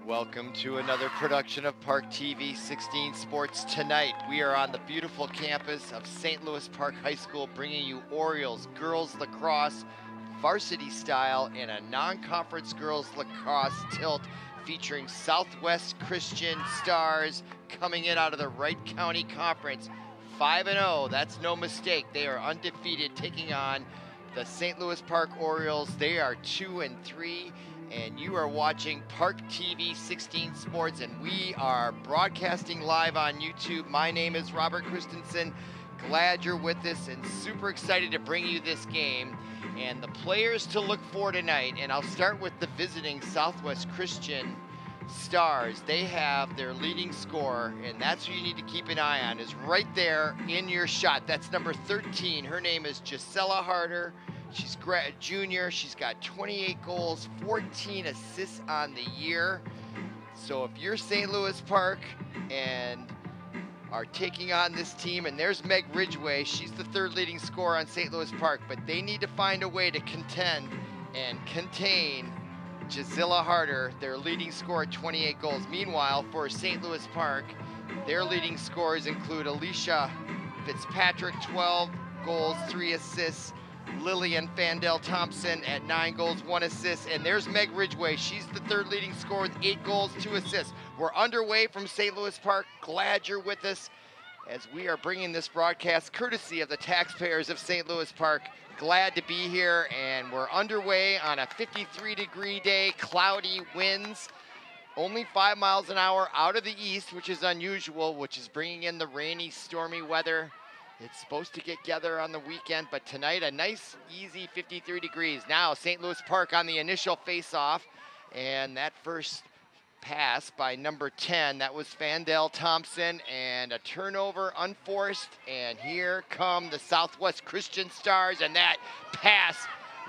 Welcome to another production of ParkTV 16 Sports. Tonight, we are on the beautiful campus of St. Louis Park High School, bringing you Orioles girls lacrosse varsity style and a non-conference girls lacrosse tilt featuring Southwest Christian Stars coming in out of the Wright County Conference. 5-0, that's no mistake. They are undefeated, taking on the St. Louis Park Orioles. They are 2-3. And you are watching ParkTV 16 Sports, and we are broadcasting live on YouTube. My name is Robert Christensen. Glad you're with us and super excited to bring you this game and the players to look for tonight. And I'll start with the visiting Southwest Christian Stars. They have their leading scorer, and that's who you need to keep an eye on, is right there in your shot. That's number 13. Her name is Gisela Harder. She's a junior. She's got 28 goals, 14 assists on the year. So if you're St. Louis Park and are taking on this team, and there's Meg Ridgway, she's the third leading scorer on St. Louis Park, but they need to find a way to contend and contain Gisela Harder, their leading scorer, 28 goals. Meanwhile, for St. Louis Park, their leading scorers include Alicia Fitzpatrick, 12 goals, 3 assists. Lillian Fandel Thompson at 9 goals, 1 assist. And there's Meg Ridgway. She's the third leading scorer with 8 goals, 2 assists. We're underway from St. Louis Park. Glad you're with us as we are bringing this broadcast courtesy of the taxpayers of St. Louis Park. Glad to be here, and we're underway on a 53-degree day, cloudy winds. Only 5 miles an hour out of the east, which is unusual, which is bringing in the rainy, stormy weather. It's supposed to get together on the weekend, but tonight a nice, easy 53 degrees. Now St. Louis Park on the initial face-off, and that first pass by number 10, that was Fandel Thompson, and a turnover unforced, and here come the Southwest Christian Stars, and that pass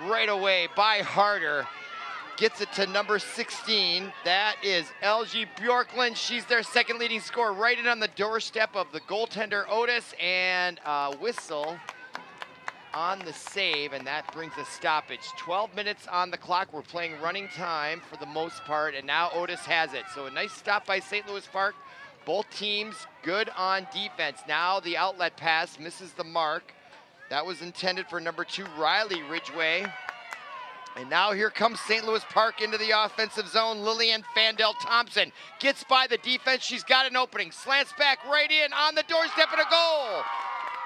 right away by Harder gets it to number 16. That is LG Bjorklund. She's their second leading scorer, right in on the doorstep of the goaltender Otis, and a whistle on the save, and that brings a stoppage. 12 minutes on the clock. We're playing running time for the most part, and now Otis has it. So a nice stop by St. Louis Park. Both teams good on defense. Now the outlet pass misses the mark. That was intended for number 2, Riley Ridgway. And now here comes St. Louis Park into the offensive zone. Lillian Fandel Thompson gets by the defense. She's got an opening. Slants back right in on the doorstep and a goal.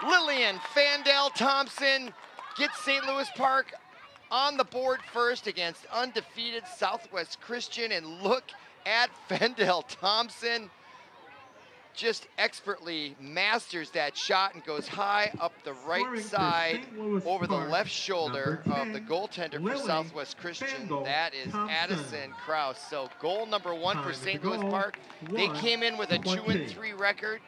Lillian Fandel Thompson gets St. Louis Park on the board first against undefeated Southwest Christian. And look at Fandel Thompson. Just expertly masters that shot and goes high up the right side over the left shoulder of the goaltender for Southwest Christian. That is Addison Krause. So goal number 1 for St. Louis Park. They came in with a 2-3 record.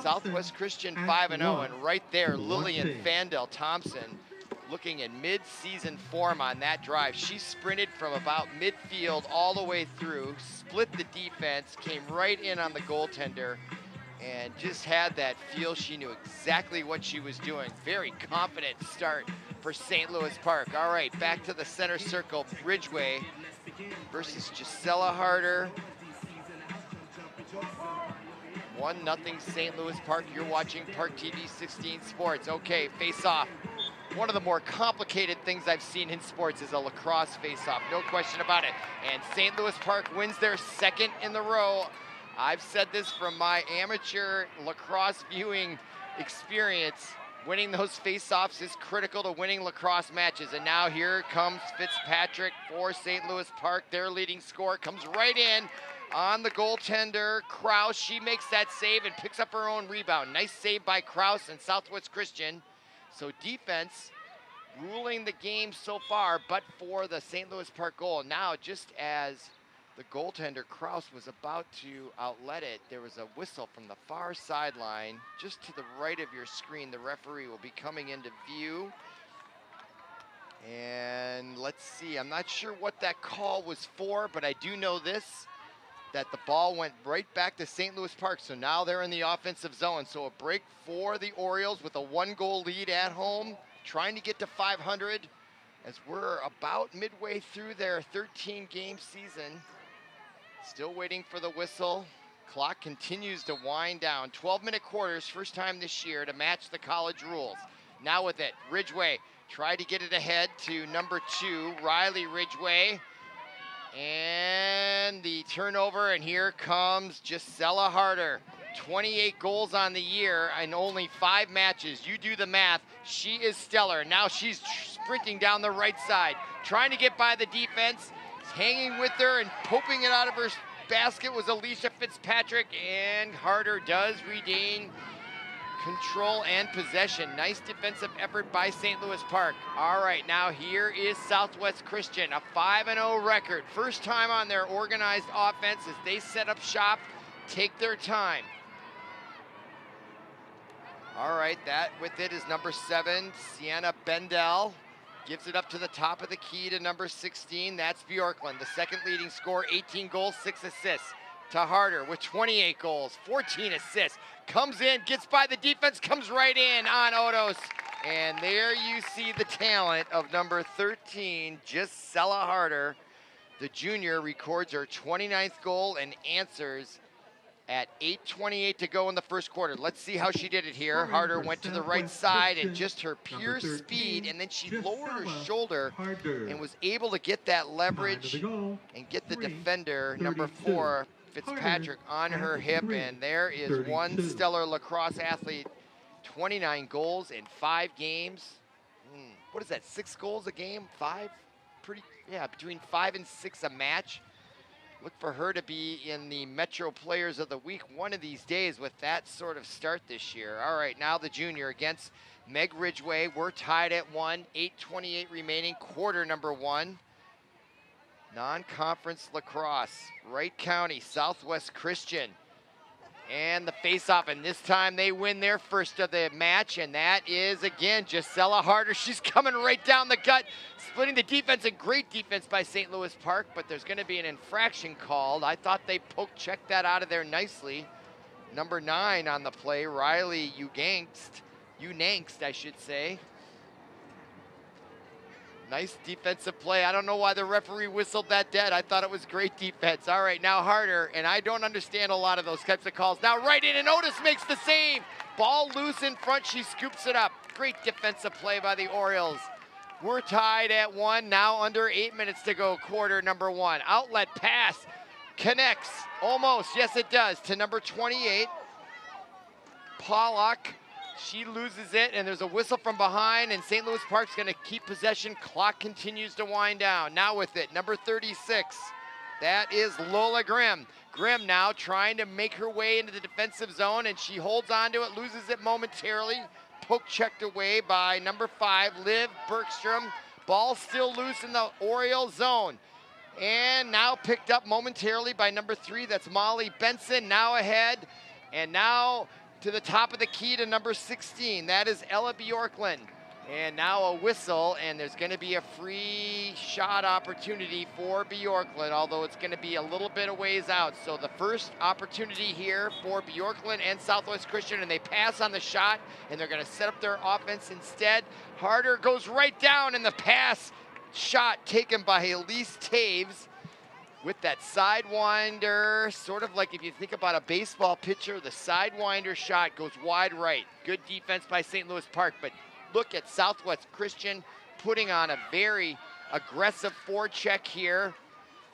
Southwest Christian 5-0, and right there, Lillian Fandel Thompson looking in mid-season form on that drive. She sprinted from about midfield all the way through, split the defense, came right in on the goaltender, and just had that feel. She knew exactly what she was doing. Very confident start for St. Louis Park. All right, back to the center circle. Ridgway versus Gisela Harder. 1-0 St. Louis Park. You're watching ParkTV 16 Sports. Okay, face off. One of the more complicated things I've seen in sports is a lacrosse face-off, no question about it. And St. Louis Park wins their second in the row. I've said this from my amateur lacrosse viewing experience. Winning those face-offs is critical to winning lacrosse matches. And now here comes Fitzpatrick for St. Louis Park. Their leading scorer comes right in on the goaltender, Krause. She makes that save and picks up her own rebound. Nice save by Krause and Southwest Christian. So defense ruling the game so far, but for the St. Louis Park goal. Now, just as the goaltender Krause was about to outlet it, there was a whistle from the far sideline. Just to the right of your screen, the referee will be coming into view. And let's see, I'm not sure what that call was for, but I do know this, that the ball went right back to St. Louis Park. So now they're in the offensive zone. So a break for the Orioles with a 1-goal lead at home, trying to get to 500 as we're about midway through their 13-game season. Still waiting for the whistle. Clock continues to wind down. 12-minute quarters, first time this year to match the college rules. Now with it, Ridgway tried to get it ahead to number 2, Riley Ridgway. And the turnover, and here comes Gisela Harder. 28 goals on the year in only 5 matches. You do the math. She is stellar. Now she's sprinting down the right side, trying to get by the defense. Hanging with her and poking it out of her basket was Alicia Fitzpatrick, and Harder does regain control and possession. Nice defensive effort by St. Louis Park. All right, now here is Southwest Christian, a 5-0 record. First time on their organized offense as they set up shop, take their time. All right, that with it is number 7, Sienna Bendel. Gives it up to the top of the key to number 16. That's Bjorklund, the second leading scorer, 18 goals, 6 assists. To Harder with 28 goals, 14 assists. Comes in, gets by the defense, comes right in on Odos. And there you see the talent of number 13, Gisela Harder. The junior records her 29th goal and answers at 8:28 to go in the first quarter. Let's see how she did it here. Harder went to the right side and just her pure speed, and then she lowered her shoulder and was able to get that leverage and get the defender, number 4, Fitzpatrick, on her hip. And there is one stellar lacrosse athlete, 29 goals in 5 games. What is that, 6 goals a game? 5? Yeah, between 5 and 6 a match. Look for her to be in the Metro Players of the Week one of these days with that sort of start this year. All right, now the junior against Meg Ridgway. We're tied at 1, 8:28 remaining, quarter number 1. Non-conference lacrosse, Wright County, Southwest Christian. And the face-off, and this time they win their first of the match, and that is, again, Gisela Harder. She's coming right down the gut, splitting the defense, and great defense by St. Louis Park, but there's going to be an infraction called. I thought they checked that out of there nicely. Number 9 on the play, Riley Unangst, I should say. Nice defensive play. I don't know why the referee whistled that dead. I thought it was great defense. All right, now Harder, and I don't understand a lot of those types of calls. Now right in, and Otis makes the save. Ball loose in front, she scoops it up. Great defensive play by the Orioles. We're tied at 1, now under 8 minutes to go, quarter number 1. Outlet pass, connects, almost, yes it does, to number 28, Pollock. She loses it, and there's a whistle from behind, and St. Louis Park's going to keep possession. Clock continues to wind down. Now with it, number 36. That is Lola Grimm. Grimm now trying to make her way into the defensive zone, and she holds on to it, loses it momentarily. Poke checked away by number 5, Liv Bergstrom. Ball still loose in the Oriole zone. And now picked up momentarily by number 3, that's Molly Benson, now ahead. And now to the top of the key to number 16. That is Ella Bjorklund. And now a whistle, and there's going to be a free shot opportunity for Bjorklund, although it's going to be a little bit of ways out. So the first opportunity here for Bjorklund and Southwest Christian, and they pass on the shot, and they're going to set up their offense instead. Harder goes right down, and the pass shot taken by Elise Taves with that sidewinder, sort of like if you think about a baseball pitcher, the sidewinder shot goes wide right. Good defense by St. Louis Park, but look at Southwest Christian putting on a very aggressive forecheck here.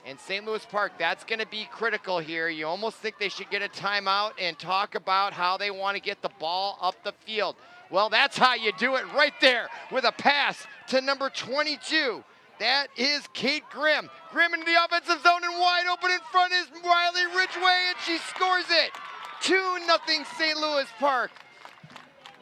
And St. Louis Park, that's going to be critical here. You almost think they should get a timeout and talk about how they want to get the ball up the field. Well, that's how you do it right there with a pass to number 22. That is Kate Grimm. Grimm into the offensive zone, and wide open in front is Riley Ridgway, and she scores it. 2-0 St. Louis Park.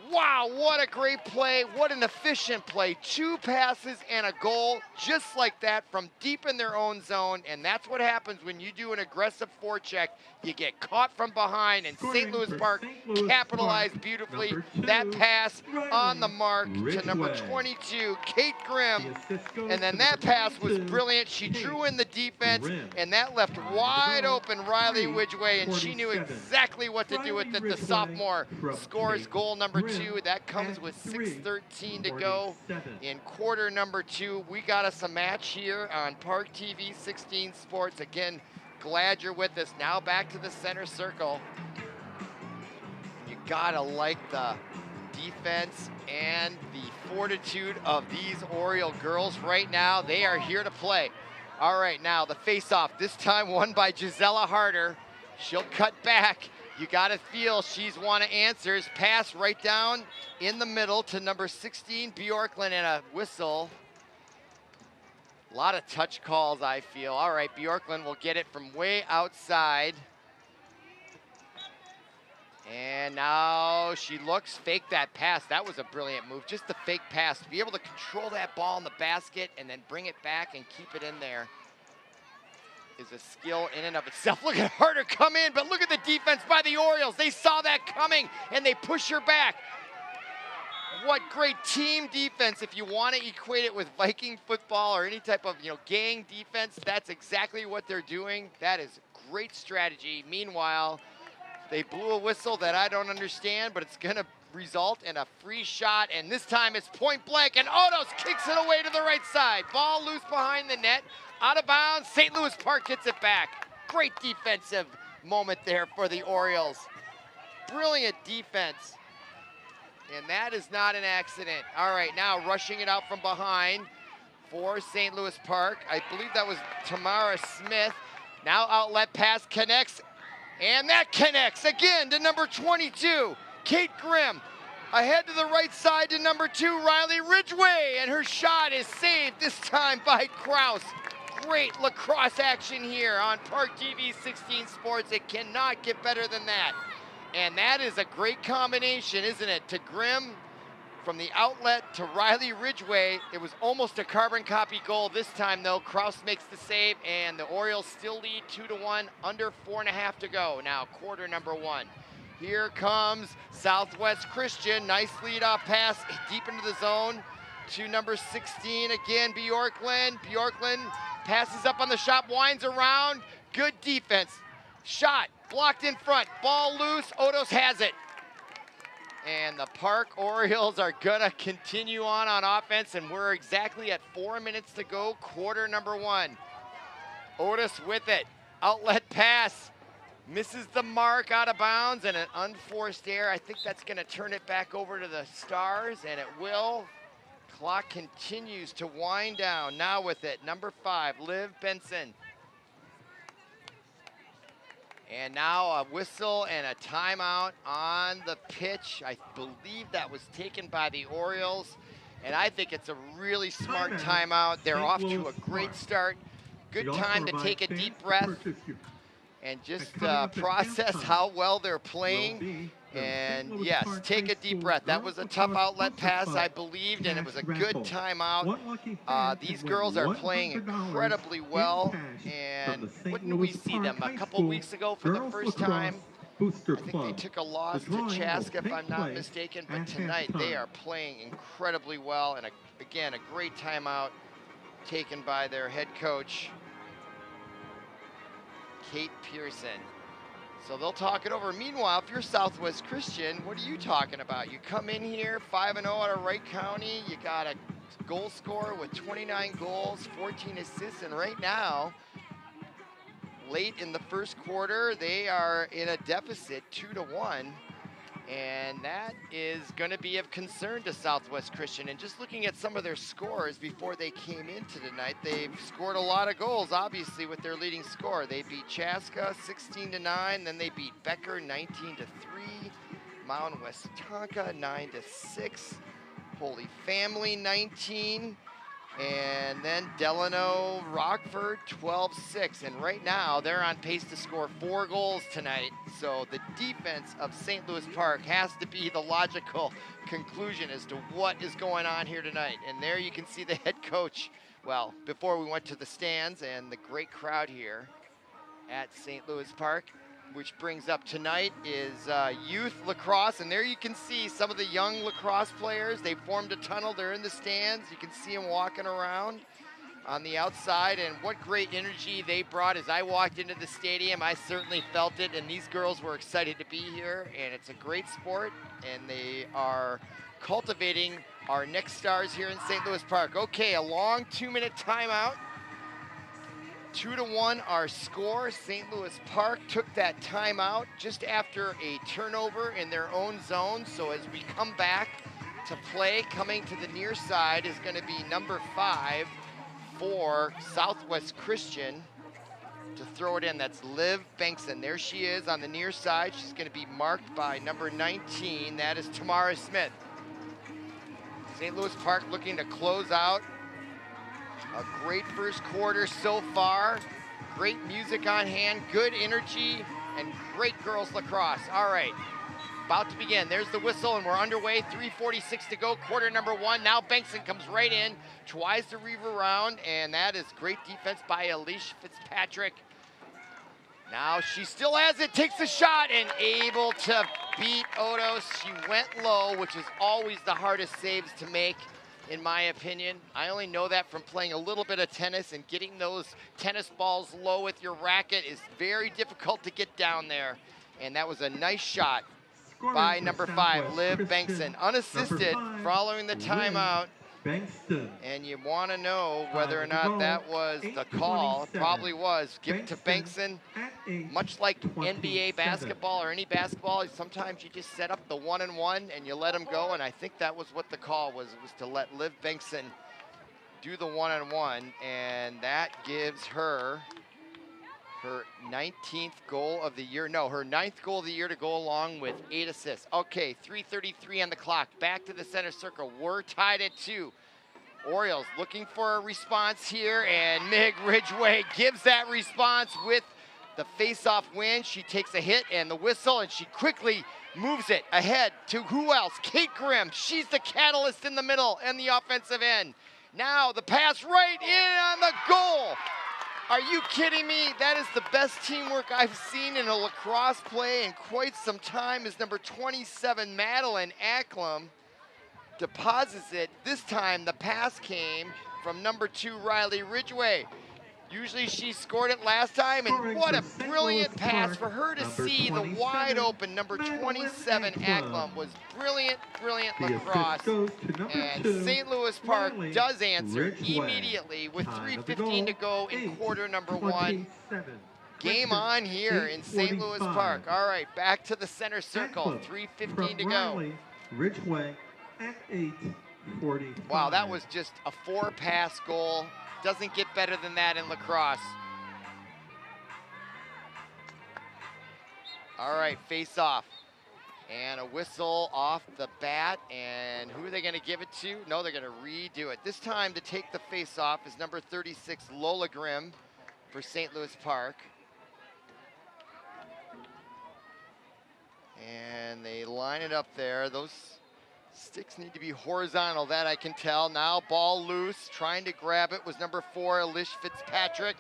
Wow, what a great play. What an efficient play. 2 passes and a goal just like that from deep in their own zone. And that's what happens when you do an aggressive forecheck. You get caught from behind, and St. Louis Park capitalized beautifully. That pass on the mark to number 22, Kate Grimm. And then that pass was brilliant. She drew in the defense, and that left wide open Riley Ridgway, and she knew exactly what to do with it. The sophomore scores goal number 2. That comes with 6:13 to go in quarter number 2. We got us a match here on ParkTV 16 Sports. Again, Glad you're with us. Now back to the center circle. You gotta like the defense and the fortitude of these Oriole girls right now. They are here to play. All right, now the face-off, this time won by Gisela Harder. She'll cut back. You gotta feel she's one of answers. Pass right down in the middle to number 16, Bjorklund, and a whistle. A lot of touch calls, I feel. All right, Bjorklund will get it from way outside. And now she looks, fake that pass. That was a brilliant move, just the fake pass. To be able to control that ball in the basket and then bring it back and keep it in there is a skill in and of itself. Look at Harder come in, but look at the defense by the Orioles. They saw that coming and they push her back. What great team defense. If you want to equate it with Viking football or any type of, gang defense, that's exactly what they're doing. That is great strategy. Meanwhile, they blew a whistle that I don't understand, but it's gonna result in a free shot, and this time it's point blank, and Odos kicks it away to the right side. Ball loose behind the net, out of bounds. St. Louis Park gets it back. Great defensive moment there for the Orioles. Brilliant defense. And that is not an accident. All right, now rushing it out from behind for St. Louis Park. I believe that was Tamara Smith. Now outlet pass connects, and that connects again to number 22, Kate Grimm. Ahead to the right side to number 2, Riley Ridgway, and her shot is saved this time by Kraus. Great lacrosse action here on ParkTV 16 Sports. It cannot get better than that. And that is a great combination, isn't it? To Grimm, from the outlet to Riley Ridgway. It was almost a carbon copy goal this time, though. Kraus makes the save, and the Orioles still lead 2-1, under 4.5 to go. Now, quarter number 1. Here comes Southwest Christian. Nice lead-off pass deep into the zone to number 16. Again, Bjorklund. Bjorklund passes up on the shot, winds around. Good defense. Shot blocked in front. Ball loose. Odos has it. And the Park Orioles are gonna continue on offense, and we're exactly at 4 minutes to go, quarter number 1. Otis with it. Outlet pass. Misses the mark, out of bounds, and an unforced error. I think that's gonna turn it back over to the Stars, and it will. Clock continues to wind down. Now with it, number 5, Liv Benson. And now a whistle and a timeout on the pitch. I believe that was taken by the Orioles, and I think it's a really smart timeout. They're off to a great start. Good time to take a deep breath and just process how well they're playing. And yes, take a deep breath. That was a tough outlet pass, I believed, and it was a good timeout. These girls are playing incredibly well, and wouldn't we see them a couple weeks ago for the first time? I think they took a loss to Chaska, if I'm not mistaken, but tonight they are playing incredibly well, and again, a great timeout taken by their head coach, Kate Pearson. So they'll talk it over. Meanwhile, if you're Southwest Christian, what are you talking about? You come in here 5-0 out of Wright County. You got a goal scorer with 29 goals, 14 assists, and right now, late in the first quarter, they are in a deficit 2-1. And that is going to be of concern to Southwest Christian. And just looking at some of their scores before they came into tonight, they've scored a lot of goals, obviously, with their leading score. They beat Chaska 16-9, then they beat Becker 19-3, Mountain West Tonka 9-6, Holy Family 19, and then Delano Rockford 12-6. And right now, they're on pace to score 4 goals tonight. So the defense of St. Louis Park has to be the logical conclusion as to what is going on here tonight. And there you can see the head coach, well, before we went to the stands, and the great crowd here at St. Louis Park. Which brings up tonight is youth lacrosse, and there you can see some of the young lacrosse players. They formed a tunnel. They're in the stands. You can see them walking around on the outside, and what great energy they brought. As I walked into the stadium, I certainly felt it, and these girls were excited to be here, and it's a great sport, and they are cultivating our next stars here in St. Louis Park. Okay, a long 2-minute timeout. 2-1 our score. St. Louis Park took that timeout just after a turnover in their own zone. So as we come back to play, coming to the near side is going to be number 5 for Southwest Christian to throw it in. That's Liv Bengtson. There she is on the near side. She's going to be marked by number 19. That is Tamara Smith. St. Louis Park looking to close out a great first quarter so far. Great music on hand, good energy, and great girls lacrosse. All right, about to begin. There's the whistle, and we're underway. 3:46 to go, quarter number 1. Now Bengtson comes right in, tries to reave around, and that is great defense by Alicia Fitzpatrick. Now she still has it, takes the shot, and able to beat Odos. She went low, which is always the hardest saves to make, in my opinion. I only know that from playing a little bit of tennis, and getting those tennis balls low with your racket is very difficult to get down there. And that was a nice shot by number 5, Liv Bengtson, unassisted following the timeout. And you want to know whether or not that was the call. It probably was. Give it to Bengtson. Much like NBA basketball or any basketball, sometimes you just set up the 1-and-1 and you let them go. And I think that was what the call was. It was to let Liv Bengtson do the 1-on-1, and that gives her her 19th goal of the year. No, her 9th goal of the year to go along with 8 assists. Okay, 3:33 on the clock. Back to the center circle. We're tied at 2. Orioles looking for a response here, and Mig Ridgway gives that response with the face-off win. She takes a hit and the whistle, and she quickly moves it ahead to who else? Kate Grimm. She's the catalyst in the middle and the offensive end. Now the pass right in on the goal. Are you kidding me? That is the best teamwork I've seen in a lacrosse play in quite some time. Is number 27, Madeline Acklam, deposits it. This time the pass came from number 2, Riley Ridgway. Usually she scored it last time, and what a brilliant pass for her to see the wide open number 27 Acklam. Was brilliant lacrosse. And St. Louis Park does answer immediately with 3:15 to go in quarter number 1. Game on here in St. Louis Park. All right, back to the center circle. 3:15 to go. Ridgway at 8:45. Wow, that was just a 4-pass goal. Doesn't get better than that in lacrosse. All right, face off. And a whistle off the bat. And who are they going to give it to? No, they're going to redo it. This time to take the face off is number 36, Lola Grimm for St. Louis Park. And they line it up there. Those sticks need to be horizontal, that I can tell. Now ball loose, trying to grab it was number 4, Alicia Fitzpatrick.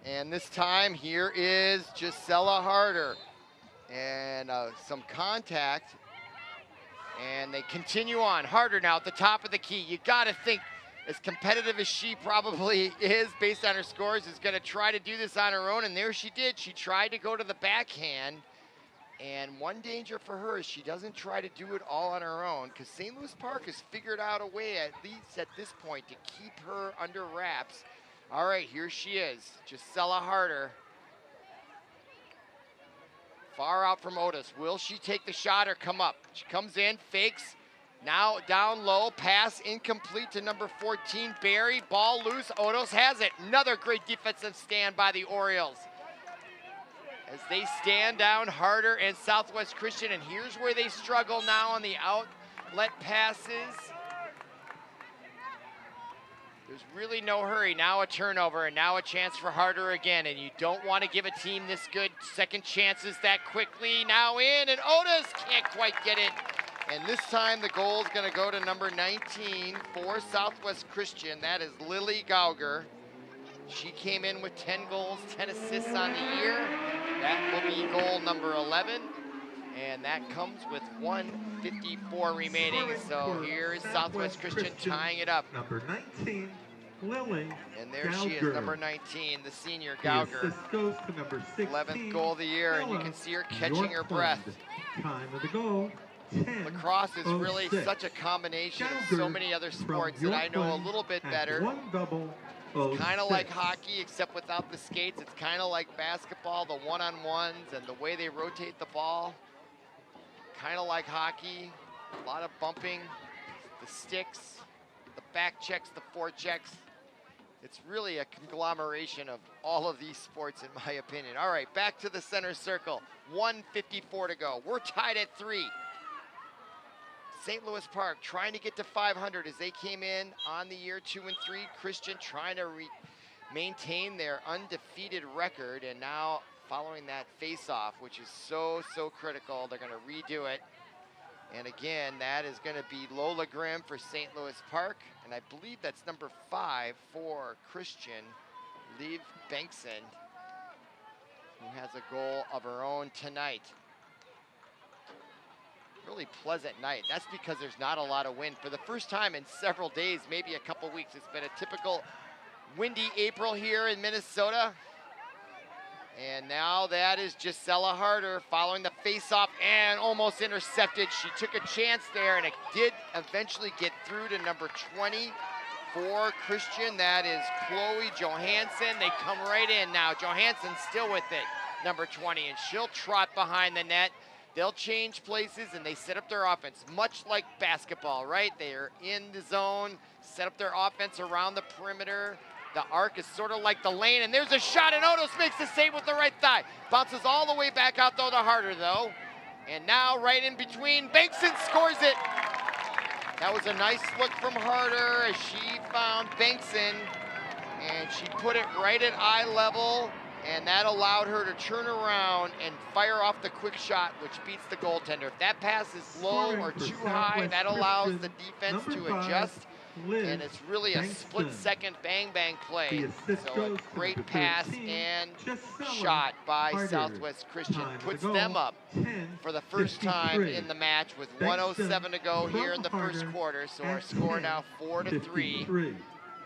And this time here is Gisela Harder. And some contact. And they continue on. Harder now at the top of the key. You gotta think, as competitive as she probably is based on her scores, is gonna try to do this on her own. And there she did. She tried to go to the backhand. And one danger for her is she doesn't try to do it all on her own, because St. Louis Park has figured out a way, at least at this point, to keep her under wraps. All right, here she is, Gisela Harder. Far out from Otis. Will she take the shot or come up? She comes in, fakes. Now down low, pass incomplete to number 14, Barry. Ball loose, Otis has it. Another great defensive stand by the Orioles. As they stand down Harder and Southwest Christian, and here's where they struggle now on the outlet passes. There's really no hurry. Now a turnover, and now a chance for Harder again, and you don't want to give a team this good second chances that quickly. Now in, and Otis can't quite get it. And this time the goal is going to go to number 19 for Southwest Christian. That is Lily Gauger. She came in with 10 goals, 10 assists on the year. That will be goal number 11, and that comes with 1:54 remaining. So here is Southwest Christian tying it up. Number 19, Lily. And there she is, number 19, the senior Gauger. Goes to number 16, 11th goal of the year, and you can see her catching her breath. Time of the goal, 10. Lacrosse is really such a combination of so many other sports that I know a little bit better. One double. It's kind of like hockey, except without the skates. It's kind of like basketball, the one-on-ones and the way they rotate the ball. Kind of like hockey, a lot of bumping, the sticks, the back checks, the forechecks. It's really a conglomeration of all of these sports, in my opinion. All right, back to the center circle. 1:54 to go. We're tied at 3. St. Louis Park trying to get to 500 as they came in on the year 2 and 3. Christian trying to maintain their undefeated record, and now following that face-off, which is so critical, they're going to redo it. And again, that is going to be Lola Grimm for St. Louis Park, and I believe that's number 5 for Christian, Liv Bengtson, who has a goal of her own tonight. Really pleasant night. That's because there's not a lot of wind. For the first time in several days, maybe a couple weeks, it's been a typical windy April here in Minnesota. And now that is Gisela Harder following the face-off and almost intercepted. She took a chance there, and it did eventually get through to number 20 for Christian. That is Chloe Johansson. They come right in now. Johansson's still with it, number 20, and she'll trot behind the net. They'll change places and they set up their offense, much like basketball, right? They're in the zone, set up their offense around the perimeter. The arc is sort of like the lane, and there's a shot, and Odos makes the save with the right thigh. Bounces all the way back out, though, to Harder, though. And now right in between, Bengtson scores it. That was a nice look from Harder as she found Bengtson, and she put it right at eye level. And that allowed her to turn around and fire off the quick shot, which beats the goaltender. If that pass is low or too high, that allows the defense to adjust. And it's really a split-second bang-bang play. So a great pass and shot by Southwest Christian puts them up for the first time in the match with 1:07 to go here in the first quarter. So our score now 4-3.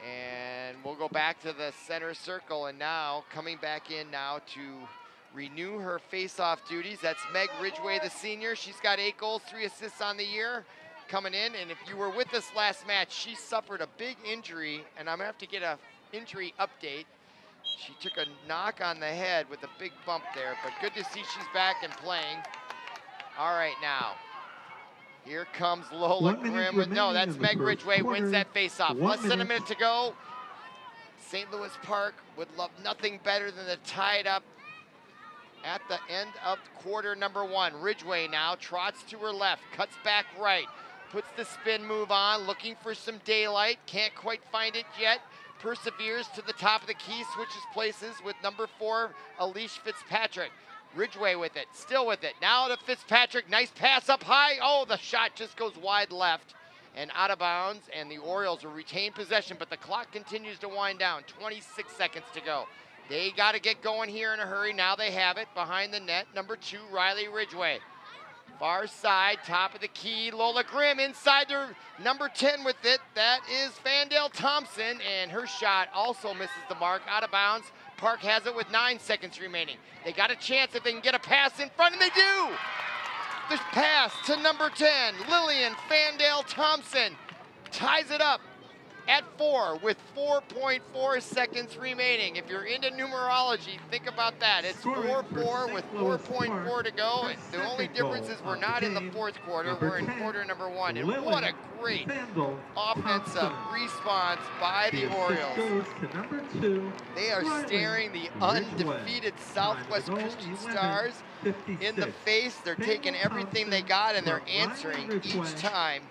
And we'll go back to the center circle, and now coming back in now to renew her face-off duties. That's Meg Ridgway, the senior. She's got 8 goals, 3 assists on the year coming in. And if you were with us last match, she suffered a big injury, and I'm gonna have to get a injury update. She took a knock on the head with a big bump there, but good to see she's back and playing. All right, now. Here comes Lola Grimm with, no, that's Meg Ridgway wins that face-off. Less than a minute to go. St. Louis Park would love nothing better than to tie it up at the end of quarter number 1. Ridgway now trots to her left, cuts back right, puts the spin move on, looking for some daylight. Can't quite find it yet. Perseveres to the top of the key, switches places with number 4, Alicia Fitzpatrick. Ridgway with it, still with it. Now to Fitzpatrick, nice pass up high. Oh, the shot just goes wide left and out of bounds, and the Orioles will retain possession, but the clock continues to wind down. 26 seconds to go. They got to get going here in a hurry. Now they have it behind the net. Number 2, Riley Ridgway. Far side, top of the key, Lola Grimm inside to number 10 with it. That is Fandale Thompson, and her shot also misses the mark, out of bounds. Park has it with 9 seconds remaining. They got a chance if they can get a pass in front, and they do! The pass to number 10, Lillian Fandale Thompson, ties it up at 4 with 4.4 seconds remaining. If you're into numerology, think about that. It's 4-4 with 4.4 to go. The only difference is we're not in the fourth quarter. We're in quarter number 1. And what a great offensive response by the Orioles. They are staring the undefeated Southwest Christian Stars in the face. They're taking everything they got and they're answering each time.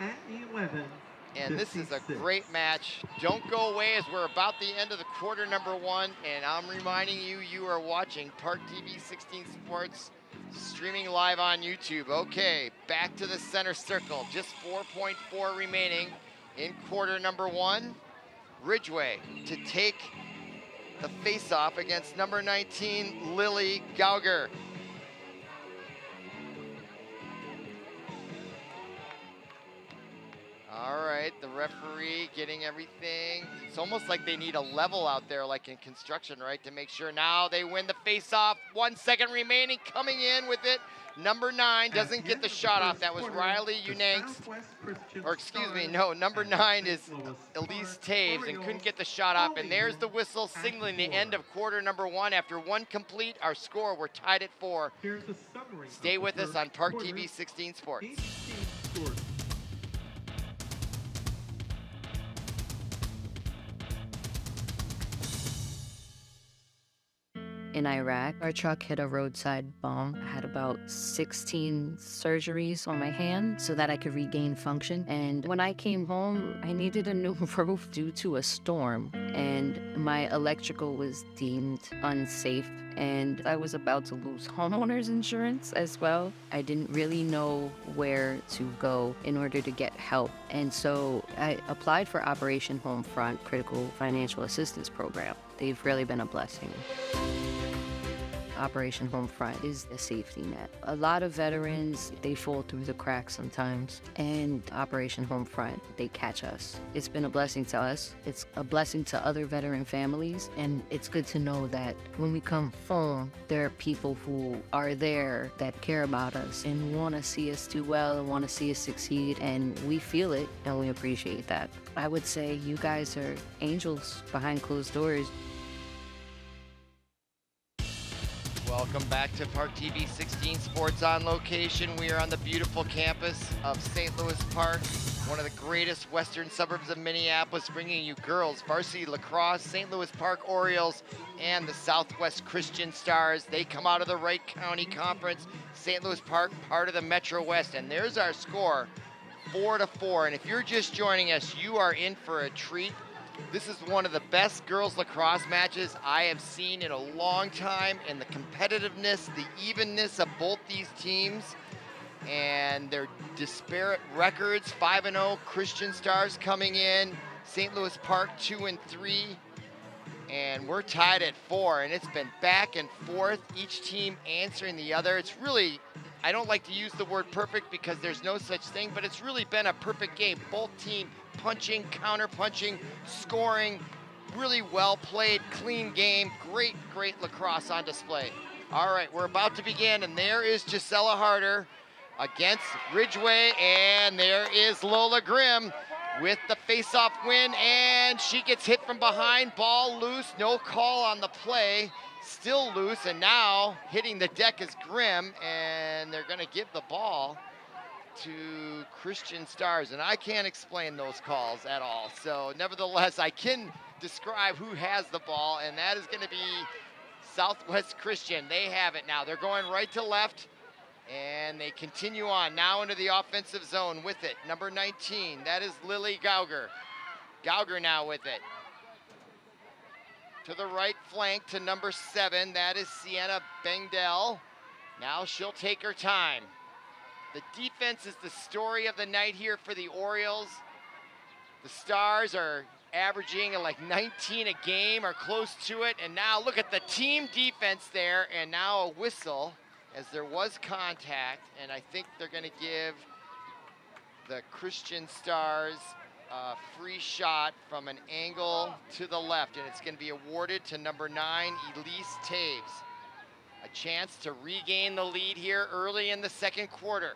And this is a great match. Don't go away as we're about the end of the quarter number 1. And I'm reminding you, you are watching ParkTV 16 Sports streaming live on YouTube. Okay, back to the center circle. Just 4.4 remaining in quarter number 1. Ridgway to take the face-off against number 19, Lily Gauger. All right, right, the referee getting everything. It's almost like they need a level out there like in construction, right, to make sure. Now they win the face-off. 1 second remaining, coming in with it. Number 9 doesn't get the shot off. That was Riley Unangst. Or excuse me, no, number 9 is Elise Taves and couldn't get the shot off. And there's the whistle signaling the end of quarter number 1. After 1 complete, our score, we're tied at 4. Stay with us on ParkTV 16 Sports. In Iraq, our truck hit a roadside bomb. I had about 16 surgeries on my hand so that I could regain function. And when I came home, I needed a new roof due to a storm. And my electrical was deemed unsafe. And I was about to lose homeowners insurance as well. I didn't really know where to go in order to get help. And so I applied for Operation Homefront Critical Financial Assistance Program. They've really been a blessing. Operation Homefront is a safety net. A lot of veterans, they fall through the cracks sometimes, and Operation Homefront, they catch us. It's been a blessing to us. It's a blessing to other veteran families, and it's good to know that when we come home, there are people who are there that care about us and want to see us do well and want to see us succeed, and we feel it, and we appreciate that. I would say you guys are angels behind closed doors. Welcome back to ParkTV 16 Sports on location. We are on the beautiful campus of St. Louis Park, one of the greatest western suburbs of Minneapolis, bringing you girls varsity lacrosse, St. Louis Park Orioles, and the Southwest Christian Stars. They come out of the Wright County Conference. St. Louis Park, part of the Metro West. And there's our score, 4-4. And if you're just joining us, you are in for a treat. This is one of the best girls lacrosse matches I have seen in a long time, and the competitiveness, the evenness of both these teams and their disparate records. 5-0 Christian Stars coming in, St. Louis Park 2-3, and we're tied at 4, and it's been back and forth, each team answering the other. It's really, I don't like to use the word perfect because there's no such thing, but it's really been a perfect game. Both teams punching, counter-punching, scoring, really well played, clean game, great lacrosse on display. All right, we're about to begin, and there is Gisela Harder against Ridgway, and there is Lola Grimm with the face-off win, and she gets hit from behind, ball loose, no call on the play, still loose, and now hitting the deck is Grimm, and they're gonna give the ball to Christian Stars, and I can't explain those calls at all. So nevertheless, I can describe who has the ball, and that is going to be Southwest Christian. They have it now. They're going right to left, and they continue on now into the offensive zone with it. Number 19, that is Lily Gauger. Gauger now with it. To the right flank to number 7, that is Sienna Bengdell. Now she'll take her time. The defense is the story of the night here for the Orioles. The Stars are averaging like 19 a game or close to it. And now look at the team defense there, and now a whistle as there was contact. And I think they're going to give the Christian Stars a free shot from an angle to the left. And it's going to be awarded to number 9, Elise Taves. A chance to regain the lead here early in the second quarter.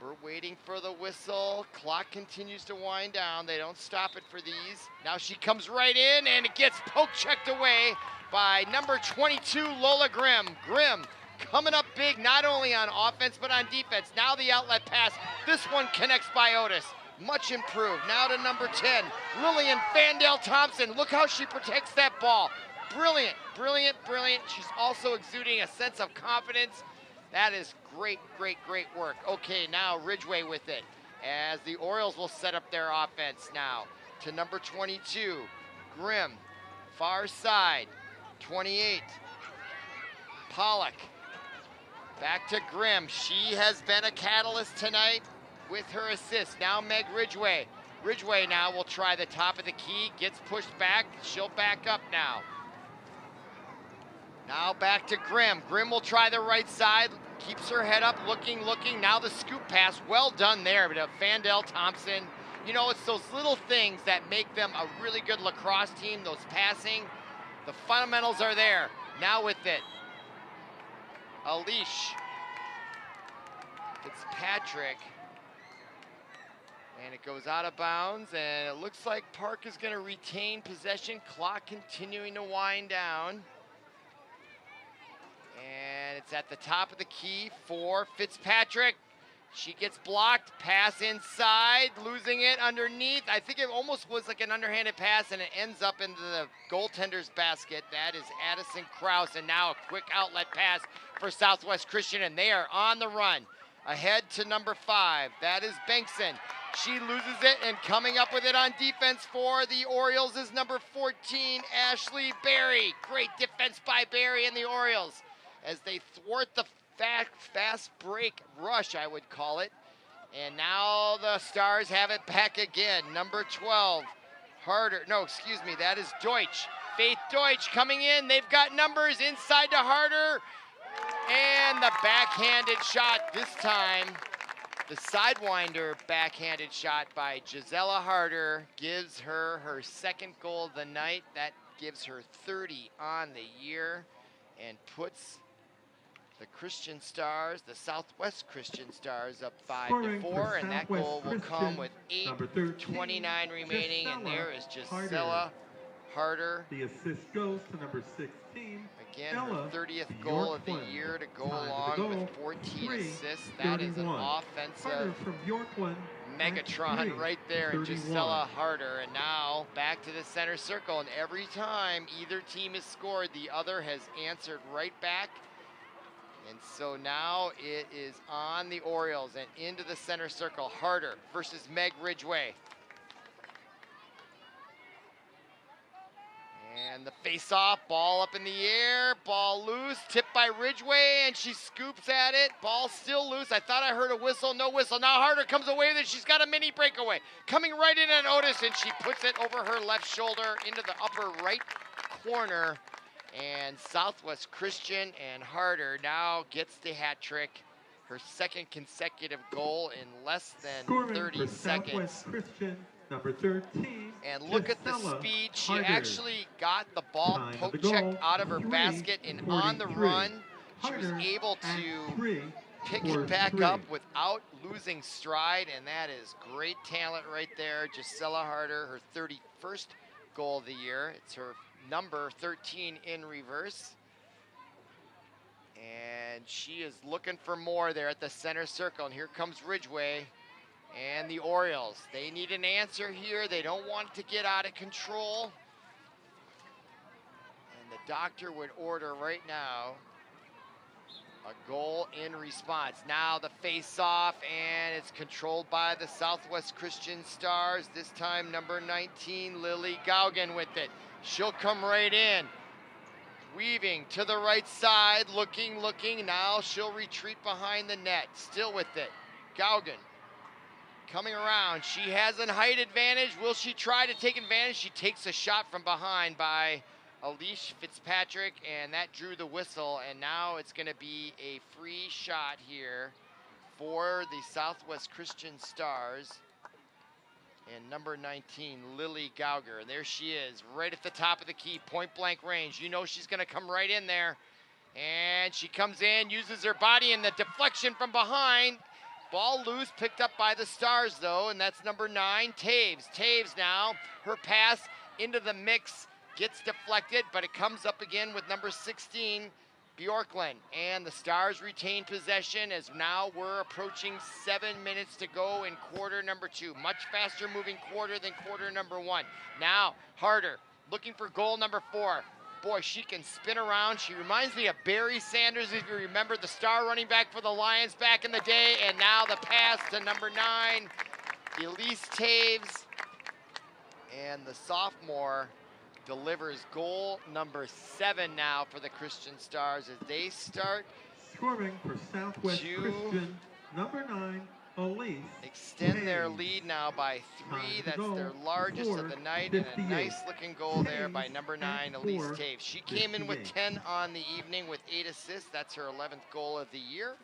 We're waiting for the whistle. Clock continues to wind down. They don't stop it for these. Now she comes right in, and it gets poke checked away by number 22, Lola Grimm. Grimm coming up big, not only on offense, but on defense. Now the outlet pass. This one connects by Otis. Much improved. Now to number 10, Lillian Vandale Thompson. Look how she protects that ball. Brilliant, brilliant, brilliant. She's also exuding a sense of confidence. That is great work. Okay, now Ridgway with it, as the Orioles will set up their offense now to number 22, Grimm, far side, 28, Pollock, back to Grimm. She has been a catalyst tonight with her assist. Now Meg Ridgway. Ridgway now will try the top of the key, gets pushed back, she'll back up now. Now back to Grimm. Grimm will try the right side, keeps her head up, looking. Now the scoop pass, well done there, but Vandale Thompson You know, it's those little things that make them a really good lacrosse team, those passing. The fundamentals are there. Now with it, Alish Fitzpatrick. And it goes out of bounds, and it looks like Park is going to retain possession. Clock continuing to wind down. And it's at the top of the key for Fitzpatrick. She gets blocked, pass inside, losing it underneath. I think it almost was like an underhanded pass, and it ends up into the goaltender's basket. That is Addison Krause, and now a quick outlet pass for Southwest Christian, and they are on the run. Ahead to number 5, that is Bankson. She loses it, and coming up with it on defense for the Orioles is number 14, Ashley Berry. Great defense by Berry and the Orioles as they thwart the fast break rush, I would call it. And now the Stars have it back again. Number 12, that is Deutsch. Faith Deutsch coming in. They've got numbers inside to Harder. And the backhanded shot this time. The sidewinder backhanded shot by Gisela Harder gives her her second goal of the night. That gives her 30 on the year and puts the Christian Stars, the Southwest Christian Stars, up 5-4, and that goal will come with 8:29 remaining, and there is Gisela Harder. The assist goes to number 16. Again, her 30th goal of the year to go along with 14 assists. That is an offensive Megatron right there, Gisela Harder. And now back to the center circle, and every time either team has scored, the other has answered right back. And so now it is on the Orioles and into the center circle. Harder versus Meg Ridgway. And the face-off, ball up in the air, ball loose, tipped by Ridgway, and she scoops at it. Ball still loose. I thought I heard a whistle, no whistle. Now Harder comes away with it. She's got a mini breakaway. Coming right in on Otis, and she puts it over her left shoulder into the upper right corner. And Southwest Christian and Harder now gets the hat trick. Her second consecutive goal in less than 30 seconds. Christian, number 13. And look at the speed. She actually got the ball poke checked out of her basket, and on the run, she was able to pick it back up without losing stride, and that is great talent right there. Gisela Harder, her 31st goal of the year. It's her number 13 in reverse. And she is looking for more there at the center circle, and here comes Ridgway. And the Orioles, they need an answer here. They don't want it to get out of control. And the doctor would order right now a goal in response. Now the face-off, and it's controlled by the Southwest Christian Stars. This time number 19, Lily Gaugen with it. She'll come right in. Weaving to the right side, looking. Now she'll retreat behind the net. Still with it. Gaugen. Coming around, she has a height advantage. Will she try to take advantage? She takes a shot from behind by Alish Fitzpatrick, and that drew the whistle, and now it's gonna be a free shot here for the Southwest Christian Stars. And number 19, Lily Gauger, there she is, right at the top of the key, point blank range. You know she's gonna come right in there. And she comes in, uses her body, and the deflection from behind. Ball loose, picked up by the Stars though, and that's number 9, Taves. Taves now, her pass into the mix, gets deflected, but it comes up again with number 16, Bjorklund. And the Stars retain possession as now we're approaching 7 minutes to go in quarter number 2. Much faster moving quarter than quarter number 1. Now, Harder, looking for goal number 4. Boy, she can spin around. She reminds me of Barry Sanders, if you remember, the star running back for the Lions back in the day. And now the pass to number 9, Elise Taves. And the sophomore delivers goal number 7 now for the Christian Stars as they start scoring for Southwest Christian, number 9, Elise extend their lead now by 3. That's their largest of the night, and a nice looking goal there by number 9, Elise Taves. She came in with 10 on the evening with 8 assists. That's her 11th goal of the year.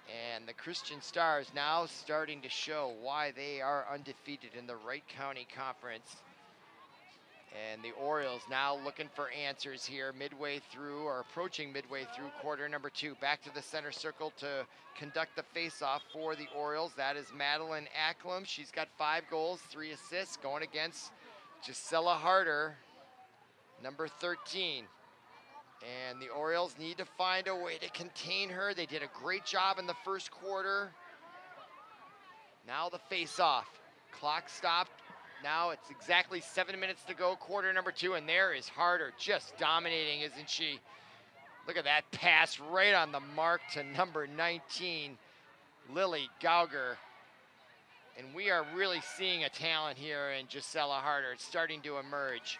And the Christian Stars now starting to show why they are undefeated in the Wright County Conference. And the Orioles now looking for answers here midway through, or approaching midway through quarter number 2. Back to the center circle to conduct the face-off for the Orioles. That is Madeline Acklam. She's got 5 goals, 3 assists, going against Gisela Harder, number 13. And the Orioles need to find a way to contain her. They did a great job in the first quarter. Now the face-off. Clock stopped. Now it's exactly 7 minutes to go, quarter number 2, and there is Harder just dominating, isn't she? Look at that pass right on the mark to number 19, Lily Gauger. And we are really seeing a talent here in Gisela Harder. It's starting to emerge.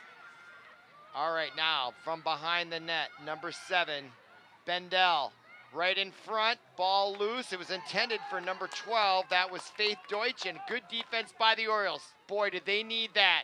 All right, now from behind the net, number 7, Bendel. Right in front, ball loose. It was intended for number 12. That was Faith Deutsch, and good defense by the Orioles. Boy, did they need that.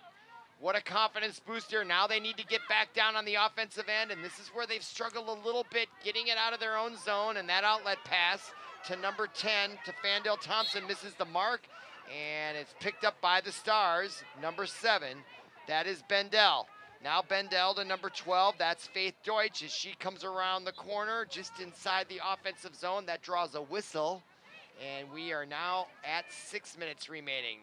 What a confidence booster. Now they need to get back down on the offensive end, and this is where they've struggled a little bit, getting it out of their own zone, and that outlet pass to number 10, to Fandel Thompson, misses the mark, and it's picked up by the Stars, number 7. That is Bendel. Now Bendel to number 12, that's Faith Deutsch as she comes around the corner just inside the offensive zone. That draws a whistle, and we are now at 6 minutes remaining.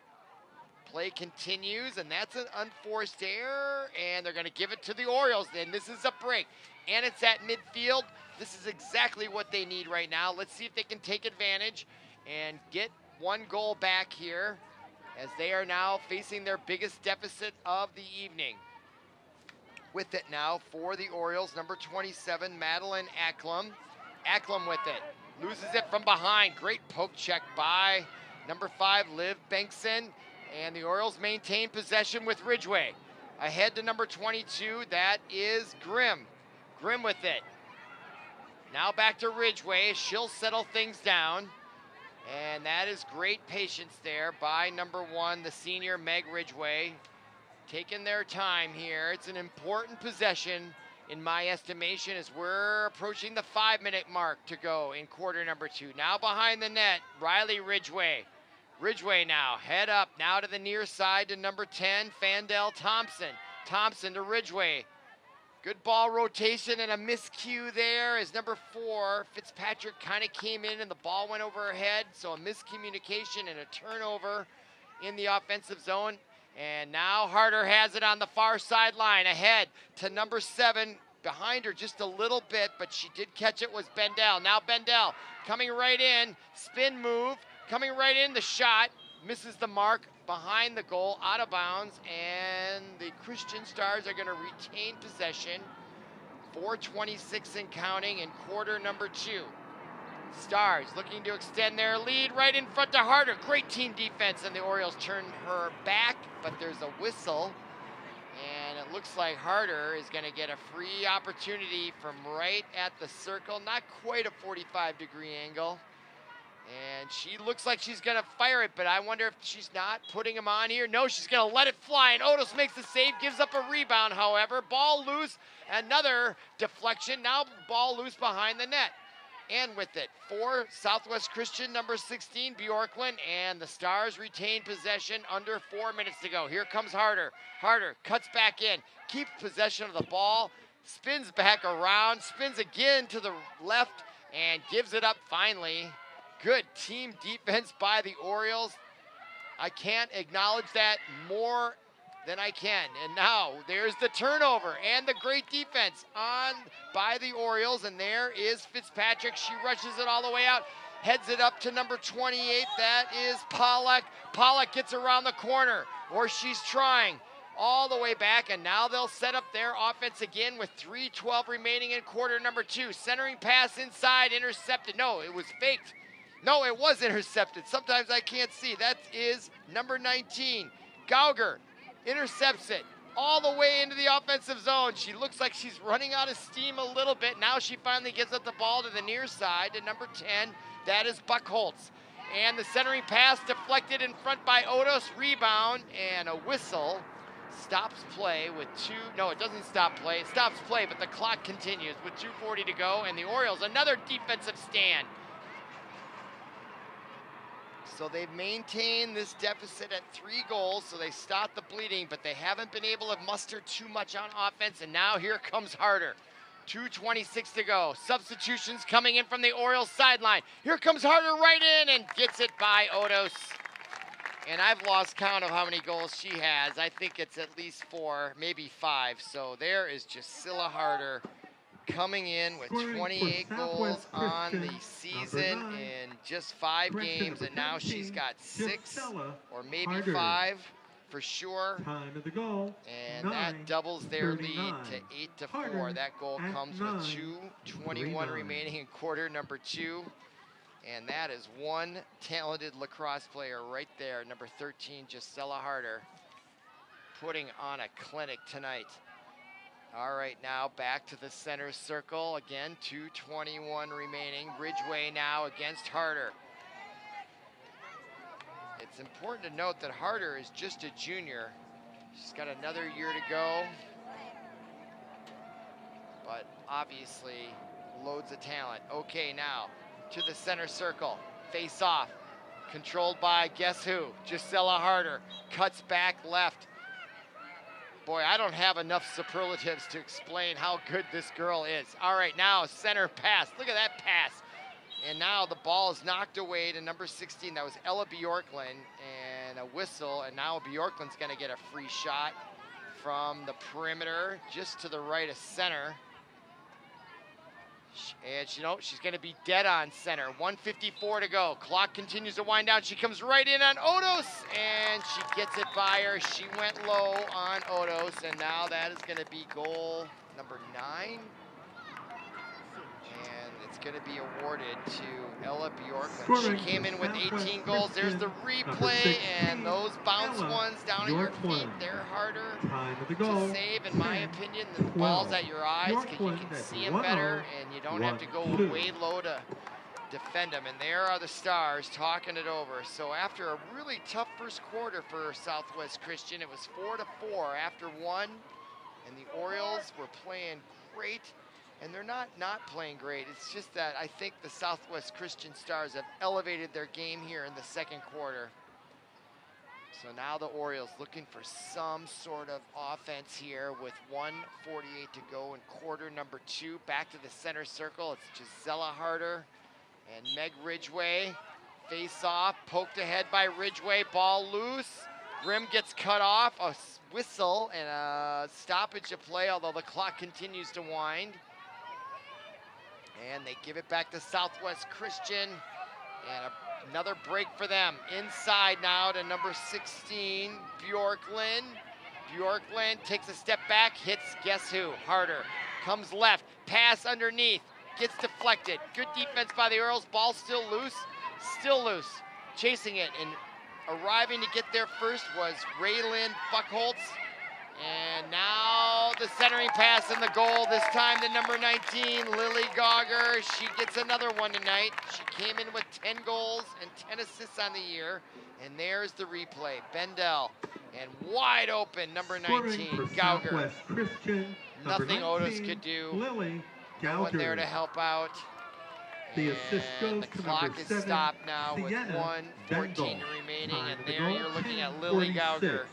Play continues, and that's an unforced error, and they're gonna give it to the Orioles, and this is a break. And it's at midfield. This is exactly what they need right now. Let's see if they can take advantage and get 1 goal back here as they are now facing their biggest deficit of the evening. With it now for the Orioles, number 27, Madeline Acklam. Acklam with it, loses it from behind. Great poke check by number 5, Liv Bengtson. And the Orioles maintain possession with Ridgway. Ahead to number 22, that is Grimm. Grimm with it. Now back to Ridgway, she'll settle things down. And that is great patience there by number 1, the senior Meg Ridgway. Taking their time here. It's an important possession in my estimation as we're approaching the 5-minute mark to go in quarter number 2. Now behind the net, Riley Ridgway. Ridgway now, head up, now to the near side to number 10, Fandel Thompson. Thompson to Ridgway. Good ball rotation and a miscue there as number 4, Fitzpatrick, kind of came in and the ball went over her head. So a miscommunication and a turnover in the offensive zone. And now Harder has it on the far sideline, ahead to number 7, behind her just a little bit, but she did catch it, was Bendel. Now Bendel coming right in, spin move, coming right in, the shot, misses the mark, behind the goal, out of bounds, and the Christian Stars are gonna retain possession. 4:26 and counting in quarter number 2. Stars looking to extend their lead right in front to Harder. Great team defense, and the Orioles turn her back, but there's a whistle. And it looks like Harder is going to get a free opportunity from right at the circle. Not quite a 45-degree angle. And she looks like she's going to fire it, but I wonder if she's not putting him on here. No, she's going to let it fly, and Otis makes the save, gives up a rebound, however. Ball loose, another deflection. Now ball loose behind the net. And with it, for Southwest Christian, number 16, Bjorklund, and the Stars retain possession under 4 minutes to go. Here comes Harder. Harder cuts back in, keeps possession of the ball, spins back around, spins again to the left, and gives it up finally. Good team defense by the Orioles. I can't acknowledge that more than I can. And now there's the turnover and the great defense on by the Orioles, and there is Fitzpatrick. She rushes it all the way out, heads it up to number 28. That is Pollock. Pollock gets around the corner, or she's trying all the way back, and now they'll set up their offense again with 3:12 remaining in quarter number 2. Centering pass inside, intercepted. No, it was faked. No, it was intercepted. Sometimes I can't see. That is number 19, Gauger. Intercepts it all the way into the offensive zone. She looks like she's running out of steam a little bit. Now she finally gives up the ball to the near side to number 10. That is Buckholtz. And the centering pass deflected in front by Otis. Rebound and a whistle. Stops play with no, it doesn't stop play. It stops play, but the clock continues with 2:40 to go. And the Orioles, another defensive stand. So they've maintained this deficit at 3 goals, so they stopped the bleeding, but they haven't been able to muster too much on offense, and now here comes Harder. 2:26 to go. Substitutions coming in from the Orioles sideline. Here comes Harder right in and gets it by Odos. And I've lost count of how many goals she has. I think it's at least 4, maybe 5. So there is Juscilla Harder coming in with Scoring for 28 goals Southwest on the Christian, season number 9. in just 5 Correction, games, number and now she's 17, got 6 Juscilla or maybe Harder. 5 for sure. Time of the goal, And that doubles their lead 9:39. to 8-4. Harder That goal at comes with 9:39. 2:21 remaining in quarter number 2. And that is one talented lacrosse player right there, number 13, Juscilla Harder, putting on a clinic tonight. All right, now back to the center circle. Again, 2:21 remaining. Ridgway now against Harder. It's important to note that Harder is just a junior. She's got another year to go, but obviously loads of talent. Okay, now to the center circle. Face off. Controlled by guess who? Juscilla Harder. Cuts back left. Boy, I don't have enough superlatives to explain how good this girl is. All right, now center pass. Look at that pass. And now the ball is knocked away to number 16. That was Ella Bjorklund, and a whistle. And now Bjorklund's going to get a free shot from the perimeter just to the right of center. And she's going to be dead on center. 1:54 to go. Clock continues to wind down. She comes right in on Odos, and she gets it by her. She went low on Odos, and now that is going to be goal number 9. And it's going to be awarded to Ella Bjorklund. She came in with 18 goals. There's the replay, and those bounce ones down at your feet, they're harder to save, in my opinion. The ball's at your eyes because you can see them better, and you don't have to go way low to defend them. And there are the Stars talking it over. So after a really tough first quarter for Southwest Christian, it was 4-4 after 1, and the Orioles were playing great. And they're not playing great. It's just that I think the Southwest Christian Stars have elevated their game here in the second quarter. So now the Orioles looking for some sort of offense here with 1:48 to go in quarter number 2. Back to the center circle. It's Juscilla Harder and Meg Ridgway. Face off, poked ahead by Ridgway, ball loose. Rim gets cut off, a whistle and a stoppage of play, although the clock continues to wind. And they give it back to Southwest Christian, and another break for them. Inside now to number 16, Bjorklund. Bjorklund takes a step back, hits guess who? Harder. Comes left, pass underneath, gets deflected. Good defense by the Orioles, ball still loose. Chasing it, and arriving to get there first was Raylyn Buckholtz. And now the centering pass and the goal, this time to number 19, Lily Gauger. She gets another one tonight. She came in with 10 goals and 10 assists on the year. And there's the replay. Bendel, and wide open, number 19, Gauger. Nothing Otis could do. Lily Gauger. No one there to help out. The assist goes the to clock number is 7, stopped now with Sienna 1:14 Bendel. remaining. Time And of the there goal, you're looking at 10:46. Lily Gauger.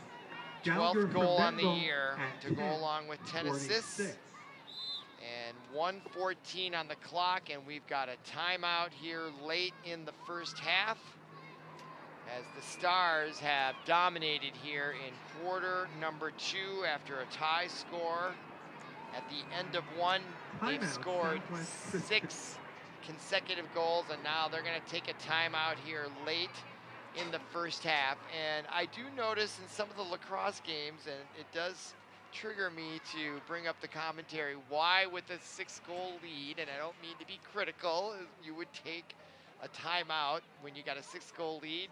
12th goal on the Bendel year at to go along with 10 assists. And 1:14 on the clock, and we've got a timeout here late in the first half as the Stars have dominated here in quarter number 2 after a tie score. At the end of 1, they've scored 6 consecutive goals, and now they're going to take a timeout here late in the first half. And I do notice in some of the lacrosse games, and it does trigger me to bring up the commentary, why with a 6-goal lead, and I don't mean to be critical, you would take a timeout when you got a 6-goal lead,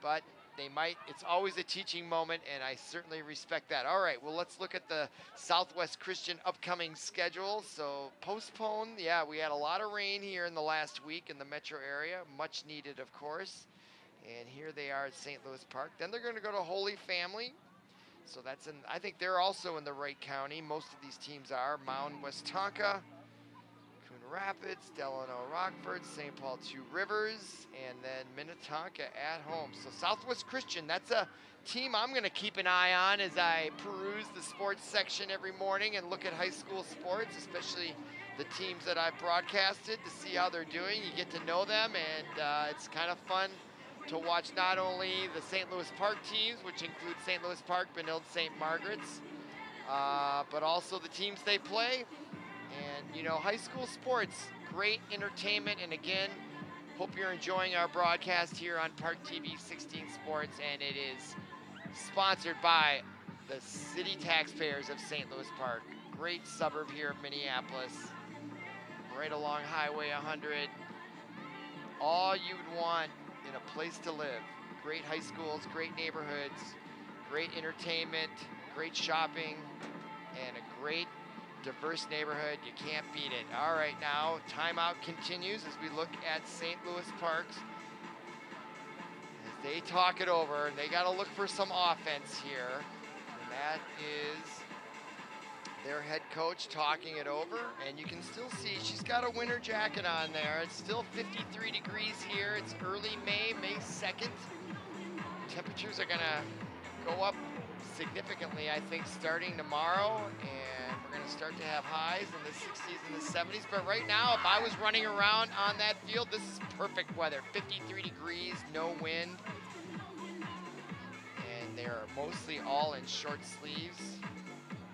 but they might. It's always a teaching moment, and I certainly respect that. All right, well, let's look at the Southwest Christian upcoming schedule. So postponed, yeah, we had a lot of rain here in the last week in the metro area, much needed, of course. And here they are at St. Louis Park. Then they're going to go to Holy Family. So that's in, I think they're also in the right county. Most of these teams are. Mound, Westonka, Coon Rapids, Delano, Rockford, St. Paul, Two Rivers, and then Minnetonka at home. So Southwest Christian, that's a team I'm going to keep an eye on as I peruse the sports section every morning and look at high school sports, especially the teams that I've broadcasted, to see how they're doing. You get to know them, and it's kind of fun to watch not only the St. Louis Park teams, which include St. Louis Park, Benilde, St. Margaret's, but also the teams they play. And, you know, high school sports, great entertainment. And again, hope you're enjoying our broadcast here on ParkTV 16 Sports. And it is sponsored by the city taxpayers of St. Louis Park. Great suburb here of Minneapolis, right along Highway 100. All you'd want in a place to live. Great high schools, great neighborhoods, great entertainment, great shopping, and a great diverse neighborhood. You can't beat it. All right, now timeout continues as we look at St. Louis Parks as they talk it over. They got to look for some offense here, and that is their head coach talking it over. And you can still see she's got a winter jacket on there. It's still 53 degrees here. It's early May 2nd. Temperatures are gonna go up significantly, I think, starting tomorrow, and we're going to start to have highs in the 60s and the 70s. But right now, if I was running around on that field, this is perfect weather. 53 degrees, no wind, and they're mostly all in short sleeves,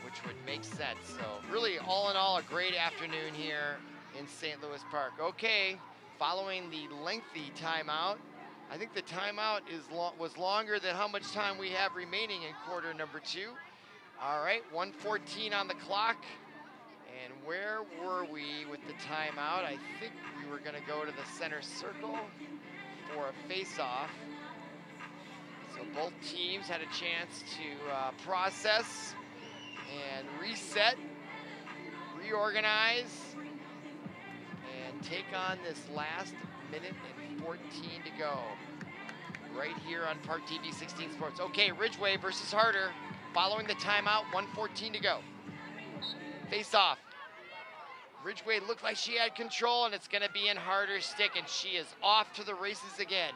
which would make sense. So really, all in all, a great afternoon here in St. Louis Park. Okay, following the lengthy timeout, I think the timeout was longer than how much time we have remaining in quarter number 2. All right, 1:14 on the clock. And where were we with the timeout? I think we were going to go to the center circle for a face-off. So both teams had a chance to process and reset, reorganize, and take on this last minute and 14 to go. Right here on ParkTV 16 Sports. Okay, Ridgeway versus Harder. Following the timeout, 1:14 to go. Face off. Ridgeway looked like she had control, and it's going to be in Harder's stick, and she is off to the races again.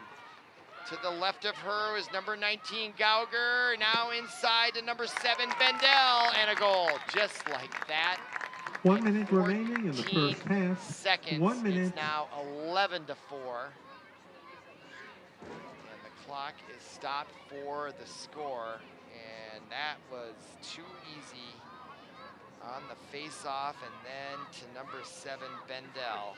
To the left of her is number 19, Gauger. Now inside to number 7, Bendel, and a goal. Just like that. 1 minute remaining in the first half. Seconds. 1 minute. It's now 11-4. And the clock is stopped for the score. And that was too easy on the face-off, and then to number 7, Bendel.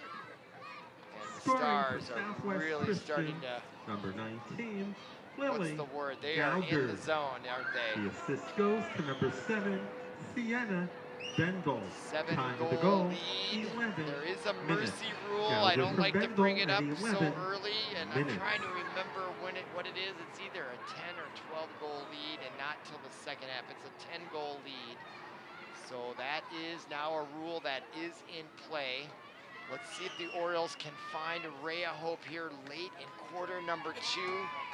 And the Stars are really starting to, number 19, what's Lily the word? They are in the zone, aren't they? The assist goes to number 7, Sienna Bendel. 7 Time goal to go, lead. 11 There is a minutes. mercy rule. Gallagher I don't for like to Bendel bring it at up so 11 early, and I'm minutes. trying to remember what it is. It's either a 10 or 12 goal lead, and not till the second half. It's a 10 goal lead. So that is now a rule that is in play. Let's see if the Orioles can find a ray of hope here late in quarter number 2.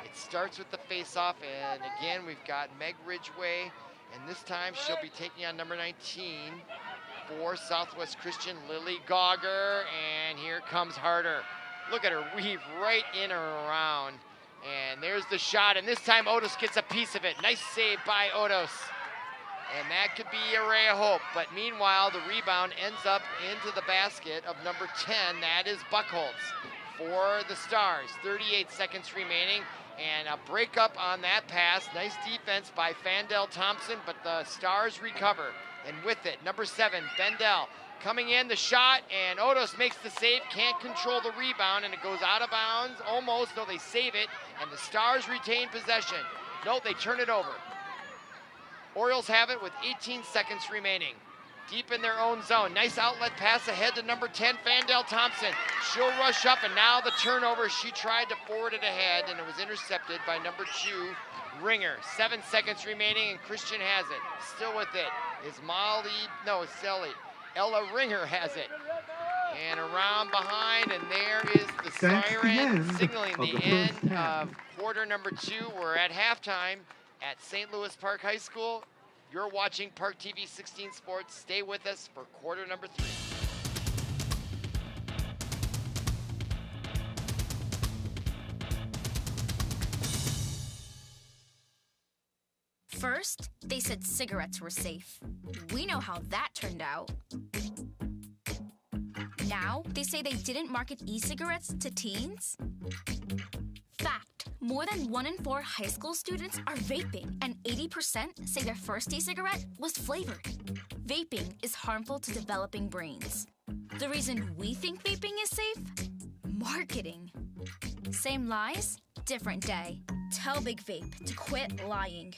It starts with the face-off, and again, we've got Meg Ridgeway, and this time she'll be taking on number 19 for Southwest Christian, Lily Gauger, and here comes Harder. Look at her weave right in or around, and there's the shot, and this time Odos gets a piece of it. Nice save by Odos. And that could be a ray of hope. But meanwhile, the rebound ends up into the basket of number 10. That is Buchholz for the Stars. 38 seconds remaining. And a breakup on that pass. Nice defense by Fandel Thompson, but the Stars recover. And with it, number 7, Bendel. Coming in, the shot, and Odos makes the save. Can't control the rebound, and it goes out of bounds. Almost, no, they save it. And the Stars retain possession. No, they turn it over. Orioles have it with 18 seconds remaining. Deep in their own zone. Nice outlet pass ahead to number 10, Fandel Thompson. She'll rush up, and now the turnover. She tried to forward it ahead, and it was intercepted by number 2, Ringer. 7 seconds remaining, and Christian has it. Still with it is Sally. Ella Ringer has it. And around behind, and there is the siren signaling the end of quarter number 2. We're at halftime at St. Louis Park High School. You're watching ParkTV 16 Sports. Stay with us for quarter number 3. First, they said cigarettes were safe. We know how that turned out. Now, they say they didn't market e-cigarettes to teens? Fact, more than 1 in 4 high school students are vaping, and 80% say their first e-cigarette was flavored. Vaping is harmful to developing brains. The reason we think vaping is safe? Marketing. Same lies, different day. Tell Big Vape to quit lying.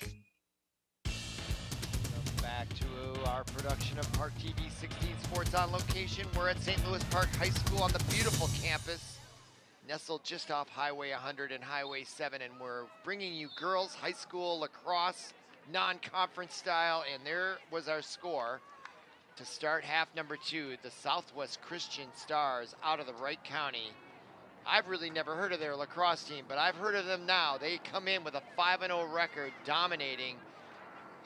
Back to our production of ParkTV 16 Sports on Location. We're at St. Louis Park High School on the beautiful campus, nestled just off Highway 100 and Highway 7, and we're bringing you girls high school lacrosse, non-conference style, and there was our score to start half number 2. The Southwest Christian Stars out of the Wright County. I've really never heard of their lacrosse team, but I've heard of them now. They come in with a 5-0 record, dominating.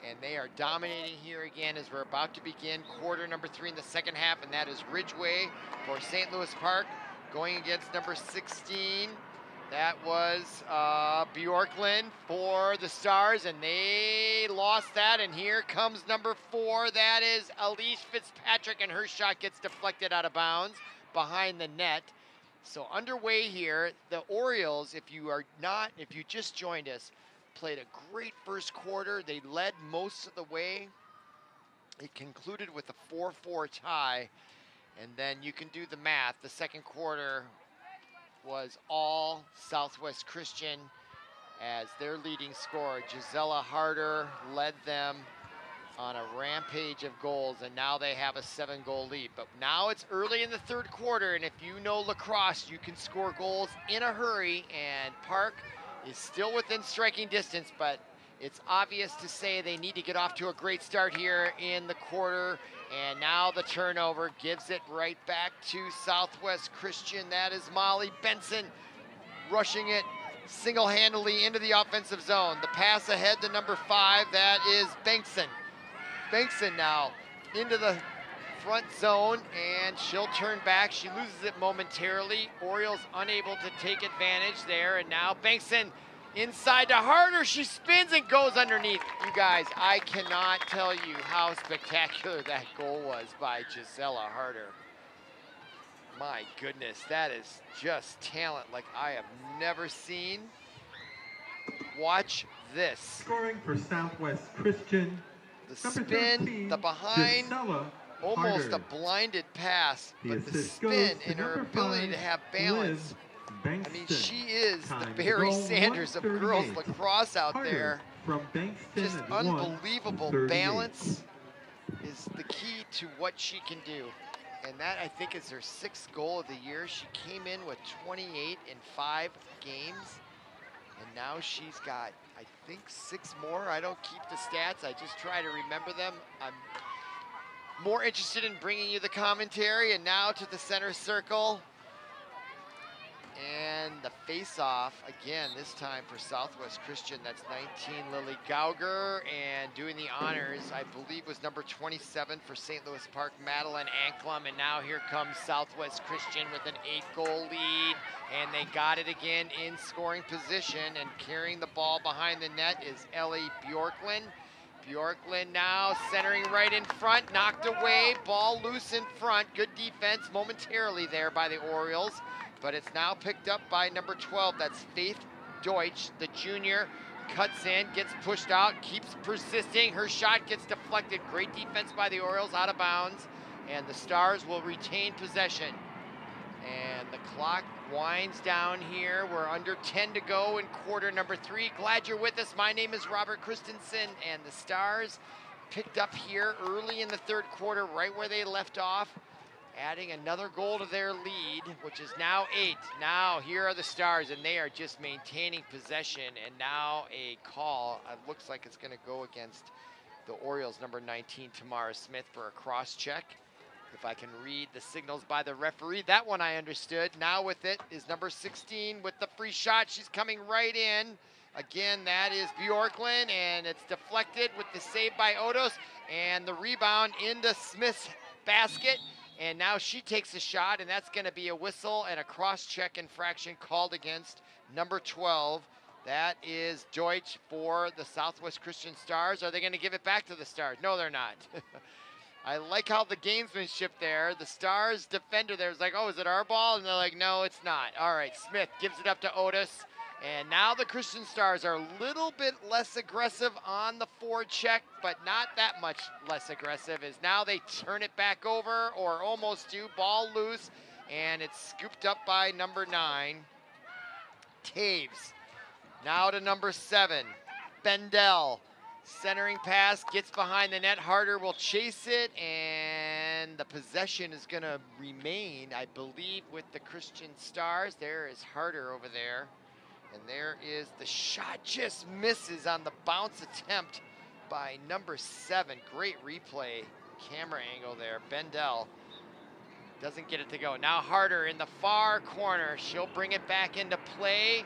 And they are dominating here again as we're about to begin quarter number 3 in the second half, and that is Ridgeway for St. Louis Park going against number 16. That was Bjorklund for the Stars, and they lost that, and here comes number 4. That is Elise Fitzpatrick, and her shot gets deflected out of bounds behind the net. So underway here, the Orioles, if you just joined us, played a great first quarter. They led most of the way. It concluded with a 4-4 tie, and then you can do the math. The second quarter was all Southwest Christian as their leading scorer, Gisela Harder, led them on a rampage of goals, and now they have a 7-goal lead. But now it's early in the third quarter, and if you know lacrosse, you can score goals in a hurry, and Park is still within striking distance, but it's obvious to say they need to get off to a great start here in the quarter. And now the turnover gives it right back to Southwest Christian. That is Molly Benson rushing it single-handedly into the offensive zone. The pass ahead to number 5, that is Bankson. Bankson now into the front zone, and she'll turn back. She loses it momentarily. Orioles unable to take advantage there, and now Bankson inside to Harder. She spins and goes underneath. You guys, I cannot tell you how spectacular that goal was by Gisela Harder. My goodness, that is just talent like I have never seen. Watch this. Scoring for Southwest Christian. The Number spin, 13, the behind, Gisela almost Harder. a blinded pass, The but the assist spin goes to and her number ability 5, to have balance. Liz I mean, Bankston. she is the Time to Barry goal, Sanders of girls 138. lacrosse out Harder there. from Bankston Just at unbelievable 1:38. balance is the key to what she can do. And that, I think, is her 6th goal of the year. She came in with 28 in 5 games. And now she's got, I think, 6 more. I don't keep the stats. I just try to remember them. I'm more interested in bringing you the commentary. And now to the center circle. And the face-off, again, this time for Southwest Christian. That's 19, Lily Gauger. And doing the honors, I believe, was number 27 for St. Louis Park, Madeline Anklum. And now here comes Southwest Christian with an 8-goal lead. And they got it again in scoring position. And carrying the ball behind the net is Ellie Bjorklund. Bjorklund now centering right in front, knocked away, ball loose in front. Good defense momentarily there by the Orioles. But it's now picked up by number 12. That's Faith Deutsch, the junior. Cuts in, gets pushed out, keeps persisting. Her shot gets deflected. Great defense by the Orioles, out of bounds. And the Stars will retain possession. And the clock winds down here. We're under 10 to go in quarter number 3. Glad you're with us. My name is Robert Christensen, and the Stars picked up here early in the third quarter, right where they left off, adding another goal to their lead, which is now 8. Now here are the Stars, and they are just maintaining possession. And now a call, it looks like it's gonna go against the Orioles, number 19, Tamara Smith, for a cross check. If I can read the signals by the referee, that one I understood. Now with it is number 16 with the free shot. She's coming right in. Again, that is Bjorklund, and it's deflected with the save by Odos, and the rebound into Smith's basket. And now she takes a shot, and that's going to be a whistle and a cross-check infraction called against number 12, That is Deutsch for the Southwest Christian Stars. Are they going to give it back to the Stars? No, they're not. I like how the gamesmanship there. The Stars defender there is like, oh, is it our ball? And they're like, no, it's not. All right, Smith gives it up to Otis. And now the Christian Stars are a little bit less aggressive on the forecheck, but not that much less aggressive, as now they turn it back over, or almost do. Ball loose, and it's scooped up by number 9, Taves. Now to number 7, Bendel. Centering pass, gets behind the net. Harder will chase it, and the possession is going to remain, I believe, with the Christian Stars. There is Harder over there. And there is the shot, just misses on the bounce attempt by number 7. Great replay, camera angle there. Bendel doesn't get it to go. Now Harder in the far corner. She'll bring it back into play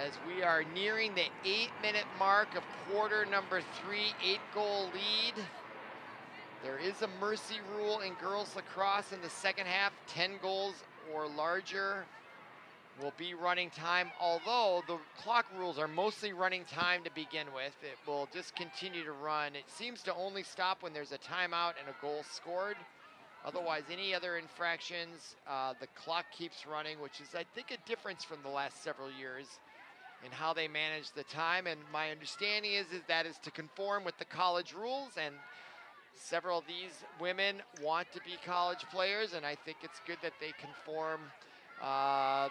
as we are nearing the 8-minute mark of quarter number 3, 8-goal lead. There is a mercy rule in girls lacrosse in the second half. 10 goals or larger will be running time, although the clock rules are mostly running time to begin with. It will just continue to run. It seems to only stop when there's a timeout and a goal scored. Otherwise, any other infractions, the clock keeps running, which is, I think, a difference from the last several years in how they manage the time. And my understanding is that is to conform with the college rules, and several of these women want to be college players, and I think it's good that they conform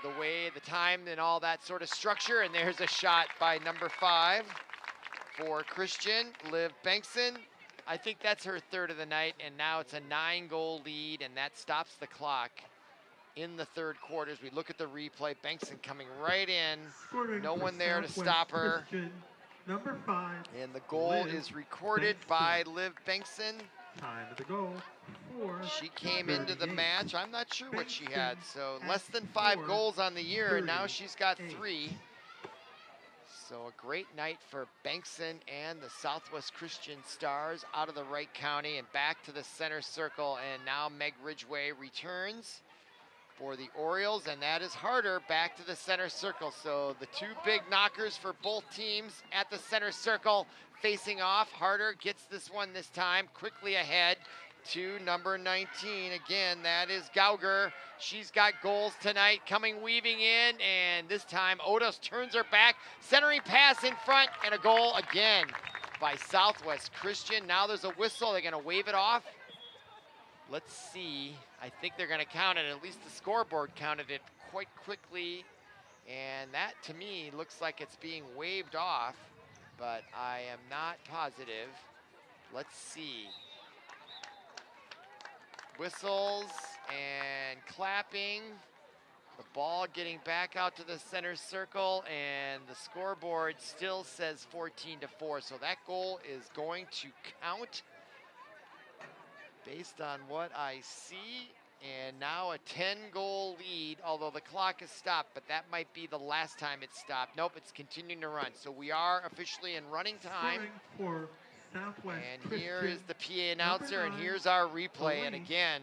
the way, the time, and all that sort of structure. And there's a shot by number 5 for Christian, Liv Bengtson. I think that's her third of the night, and now it's a 9-goal lead, and that stops the clock in the third quarter. As we look at the replay, Bengtson coming right in, no one there to stop her. Number 5. And the goal is recorded by Liv Bengtson. Time of the goal. She came into the match, I'm not sure what she had, so less than 5 goals on the year, and now she's got 3. So a great night for Bengtson and the Southwest Christian Stars out of the Wright County and back to the center circle. And now Meg Ridgway returns for the Orioles, and that is Harder back to the center circle. So the 2 big knockers for both teams at the center circle facing off. Harder gets this one this time, quickly ahead to number 19. Again, that is Gauger. She's got goals tonight, coming weaving in, and this time Otis turns her back, centering pass in front, and a goal again by Southwest Christian. Now there's a whistle. They're going to wave it off. Let's see. I think they're going to count it. At least the scoreboard counted it quite quickly, and that to me looks like it's being waved off, but I am not positive. Let's see. Whistles and clapping, the ball getting back out to the center circle, and the scoreboard still says 14-4. So that goal is going to count based on what I see. And now a 10-goal lead, although the clock is stopped, but that might be the last time it's stopped. Nope, it's continuing to run. So we are officially in running time. For Southwest and here Christian, is the PA announcer, and here's our replay. And again,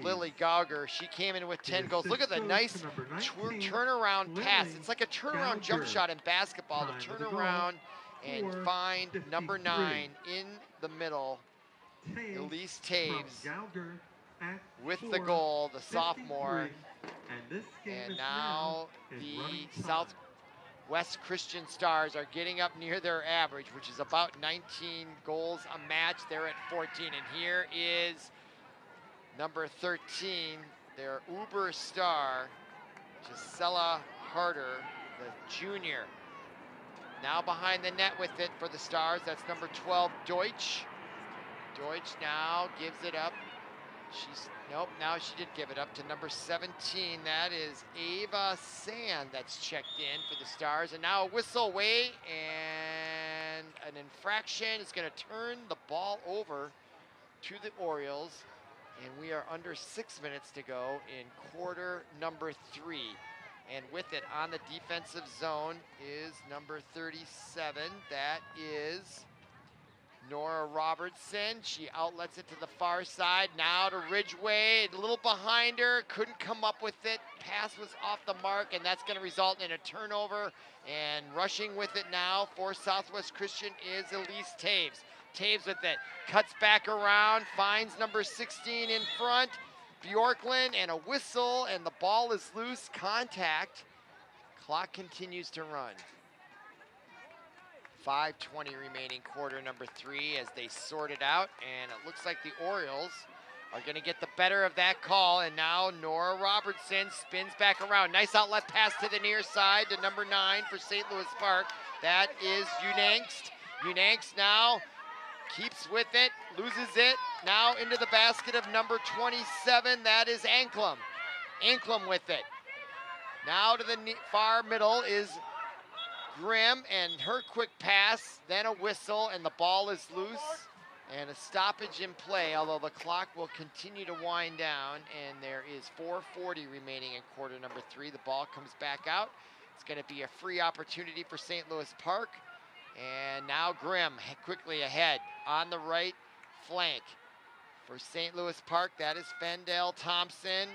Lily Gauger, she came in with 10 goals. Look at the nice turnaround pass. It's like a turnaround jump shot in basketball to turn around and find number 9 in the middle, Elise Taves, with the goal, the sophomore. And now the Southwest Christian Stars are getting up near their average, which is about 19 goals a match. They're at 14. And here is number 13, their uber star, Gisela Harder, the junior. Now behind the net with it for the Stars, that's number 12, Deutsch. Deutsch now gives it up. Nope, now she did give it up to number 17. That is Ava Sand that's checked in for the Stars. And now a whistle away, and an infraction is going to turn the ball over to the Orioles. And we are under 6 minutes to go in quarter number 3. And with it on the defensive zone is number 37. That is Nora Robertson, she outlets it to the far side. Now to Ridgway, a little behind her, couldn't come up with it. Pass was off the mark, and that's going to result in a turnover. And rushing with it now for Southwest Christian is Elise Taves. Taves with it, cuts back around, finds number 16 in front. Bjorklund, and a whistle, and the ball is loose. Contact. Clock continues to run. 5:20 remaining, quarter number 3, as they sort it out, and it looks like the Orioles are going to get the better of that call. And now Nora Robertson spins back around. Nice outlet pass to the near side to number 9 for St. Louis Park. That is Unangst. Unangst now keeps with it, loses it. Now into the basket of number 27. That is Anklam. Anklam with it. Now to the far middle is Grimm, and her quick pass, then a whistle, and the ball is loose, and a stoppage in play, although the clock will continue to wind down, and there is 4:40 remaining in quarter number 3. The ball comes back out. It's going to be a free opportunity for St. Louis Park, and now Grimm quickly ahead on the right flank for St. Louis Park. That is Fendell Thompson,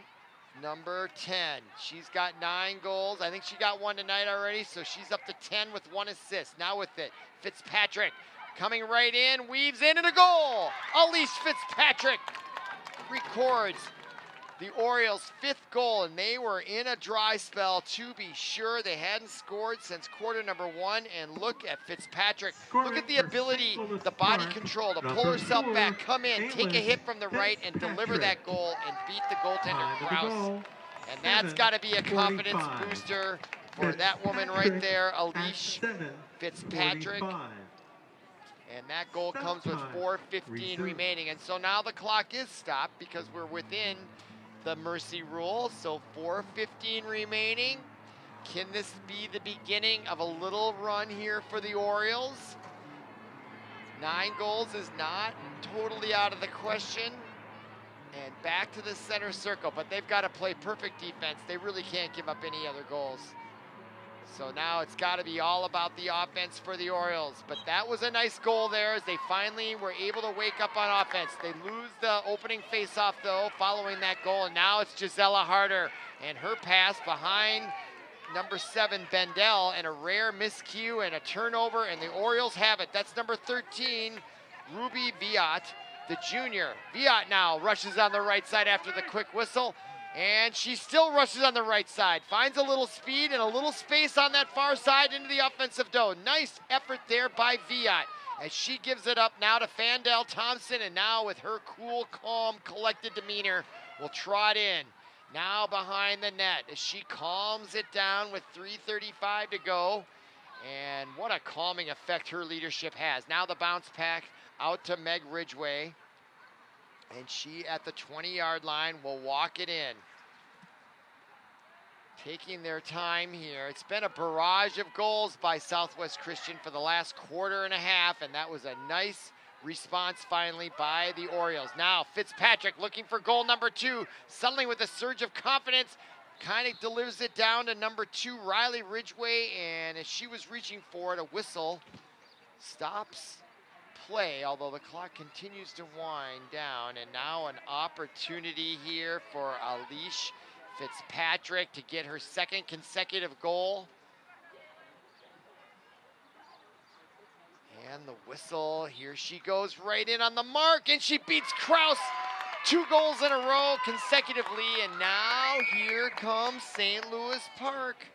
number 10. She's got 9 goals. I think she got 1 tonight already, so she's up to 10 with 1 assist. Now with it, Fitzpatrick coming right in, weaves in, and a goal! Elise Fitzpatrick records the Orioles' 5th goal, and they were in a dry spell, to be sure. They hadn't scored since quarter number 1, and look at Fitzpatrick. Look at the ability, the body control to pull herself back, come in, take a hit from the right, and deliver that goal and beat the goaltender, Kraus. And that's got to be a confidence booster for that woman right there, Elise Fitzpatrick. And that goal comes with 4:15 remaining. And so now the clock is stopped because we're within the mercy rule. So 4:15 remaining. Can this be the beginning of a little run here for the Orioles? 9 goals is not totally out of the question. And back to the center circle, but they've got to play perfect defense. They really can't give up any other goals. So now it's got to be all about the offense for the Orioles. But that was a nice goal there as they finally were able to wake up on offense. They lose the opening faceoff, though, following that goal. And now it's Gisela Harder and her pass behind number 7, Bendell, and a rare miscue and a turnover, and the Orioles have it. That's number 13, Ruby Viat, the junior. Viat now rushes on the right side after the quick whistle. And she still rushes on the right side, finds a little speed and a little space on that far side into the offensive zone. Nice effort there by Viat as she gives it up now to Fandel Thompson, and now with her cool, calm, collected demeanor, will trot in. Now behind the net as she calms it down with 3:35 to go. And what a calming effect her leadership has. Now the bounce pack out to Meg Ridgway. And she at the 20-yard line will walk it in. Taking their time here. It's been a barrage of goals by Southwest Christian for the last quarter and a half, and that was a nice response finally by the Orioles. Now Fitzpatrick looking for goal number 2, suddenly with a surge of confidence, kind of delivers it down to number 2, Riley Ridgway, and as she was reaching for it, a whistle stops play, although the clock continues to wind down. And now an opportunity here for Elise Fitzpatrick to get her 2nd consecutive goal. And the whistle, here she goes right in on the mark, and she beats Kraus 2 goals in a row consecutively. And now here comes St. Louis Park.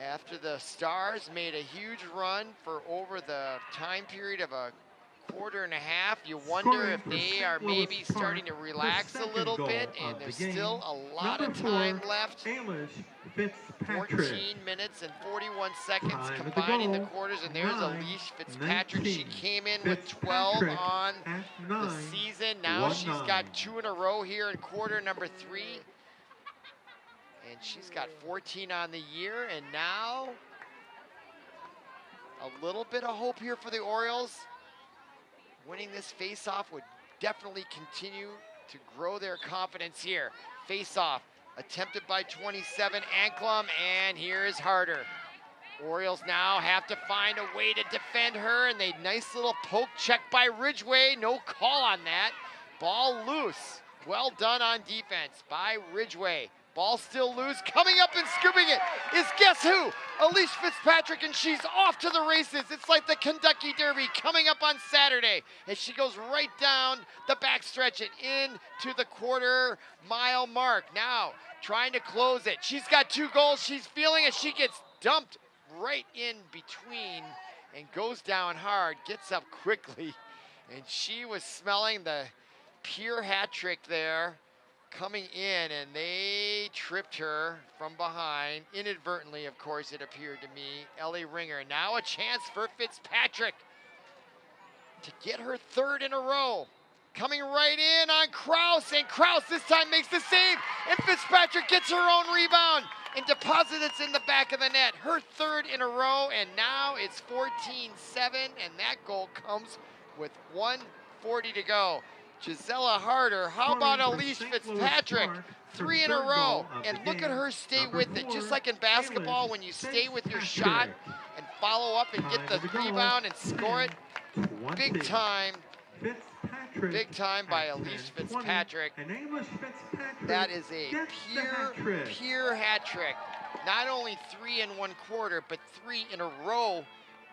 After the Stars made a huge run for over the time period of a quarter and a half, you wonder if they are maybe starting to relax a little bit, and there's still a lot of time left. 14 minutes and 41 seconds combining the quarters, and there's Elise Fitzpatrick. She came in with 12 on the season. Now she's got 2 in a row here in quarter number 3. And she's got 14 on the year, and now a little bit of hope here for the Orioles. Winning this face-off would definitely continue to grow their confidence here. Face-off attempted by 27, Anklam, and here is Harder. Orioles now have to find a way to defend her, and they nice little poke check by Ridgway. No call on that. Ball loose. Well done on defense by Ridgway. Ball still loose. Coming up and scooping it is guess who? Elise Fitzpatrick, and she's off to the races. It's like the Kentucky Derby coming up on Saturday. And she goes right down the backstretch and into the quarter-mile mark. Now, trying to close it. She's got 2 goals. She's feeling it. She gets dumped right in between and goes down hard, gets up quickly. And she was smelling the pure hat trick there coming in, and they tripped her from behind. Inadvertently, of course, it appeared to me. Ellie Ringer. Now a chance for Fitzpatrick to get her 3rd in a row. Coming right in on Krause, and Krause this time makes the save, and Fitzpatrick gets her own rebound and deposits it in the back of the net. Her 3rd in a row, and now it's 14-7, and that goal comes with 1:40 to go. Gisela Harder, how about Elise Fitzpatrick? 3 in a row, and look at her stay with it. Just like in basketball, when you stay with your shot and follow up and get the rebound and score it, big time by Elise Fitzpatrick. That is a pure hat trick. Not only 3 in 1/4, but 3 in a row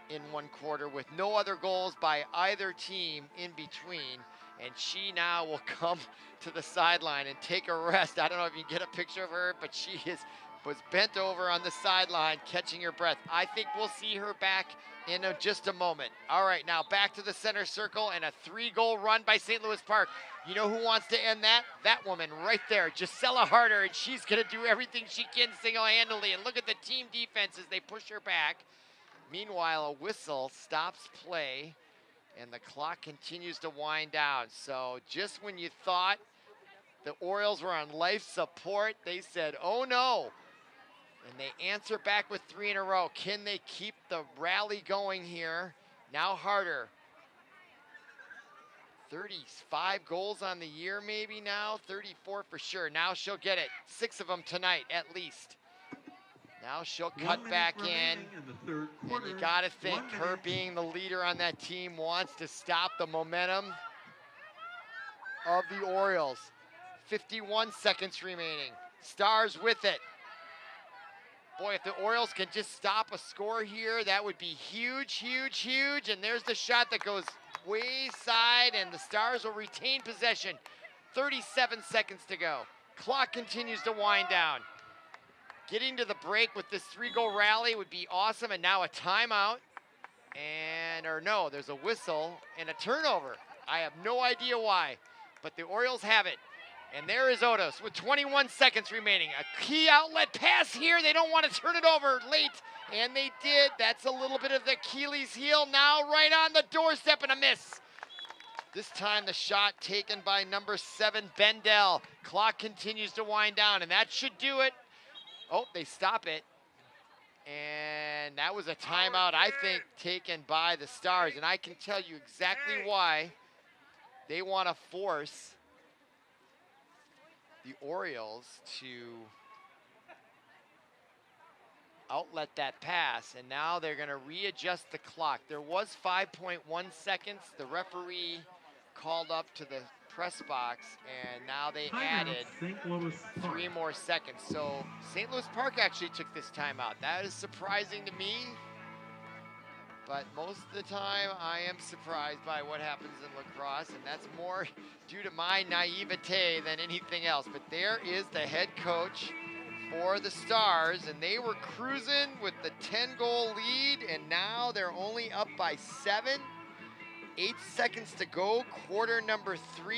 in 1/4 with no other goals by either team in between. And she now will come to the sideline and take a rest. I don't know if you can get a picture of her, but she was bent over on the sideline, catching her breath. I think we'll see her back in just a moment. All right, now back to the center circle and a 3-goal run by St. Louis Park. You know who wants to end that? That woman right there, Gisela Harder, and she's gonna do everything she can single-handedly. And look at the team defense as they push her back. Meanwhile, a whistle stops play, and the clock continues to wind down. So just when you thought the Orioles were on life support, they said, oh no. And they answer back with 3 in a row. Can they keep the rally going here? Now Harder. 35 goals on the year maybe now, 34 for sure. Now she'll get it, 6 of them tonight at least. Now she'll cut back in, and you gotta think her being the leader on that team wants to stop the momentum of the Orioles. 51 seconds remaining. Stars with it. Boy, if the Orioles can just stop a score here, that would be huge, huge, huge. And there's the shot that goes way side, and the Stars will retain possession. 37 seconds to go. Clock continues to wind down. Getting to the break with this 3-goal rally would be awesome, and now a timeout. Or no, there's a whistle and a turnover. I have no idea why, but the Orioles have it. And there is Odos with 21 seconds remaining. A key outlet pass here. They don't want to turn it over late, and they did. That's a little bit of the Achilles heel now, right on the doorstep, and a miss. This time the shot taken by number 7, Bendel. Clock continues to wind down, and that should do it. Oh, they stop it. And that was a timeout, I think, taken by the Stars. And I can tell you exactly why they want to force the Orioles to outlet that pass. And now they're going to readjust the clock. There was 5.1 seconds. The referee called up to the press box, and now they added 3 more seconds. So St. Louis Park actually took this timeout. That is surprising to me, but most of the time I am surprised by what happens in lacrosse, and that's more due to my naivete than anything else. But there is the head coach for the Stars, and they were cruising with the 10-goal lead, and now they're only up by 7. 8 seconds to go, quarter number 3.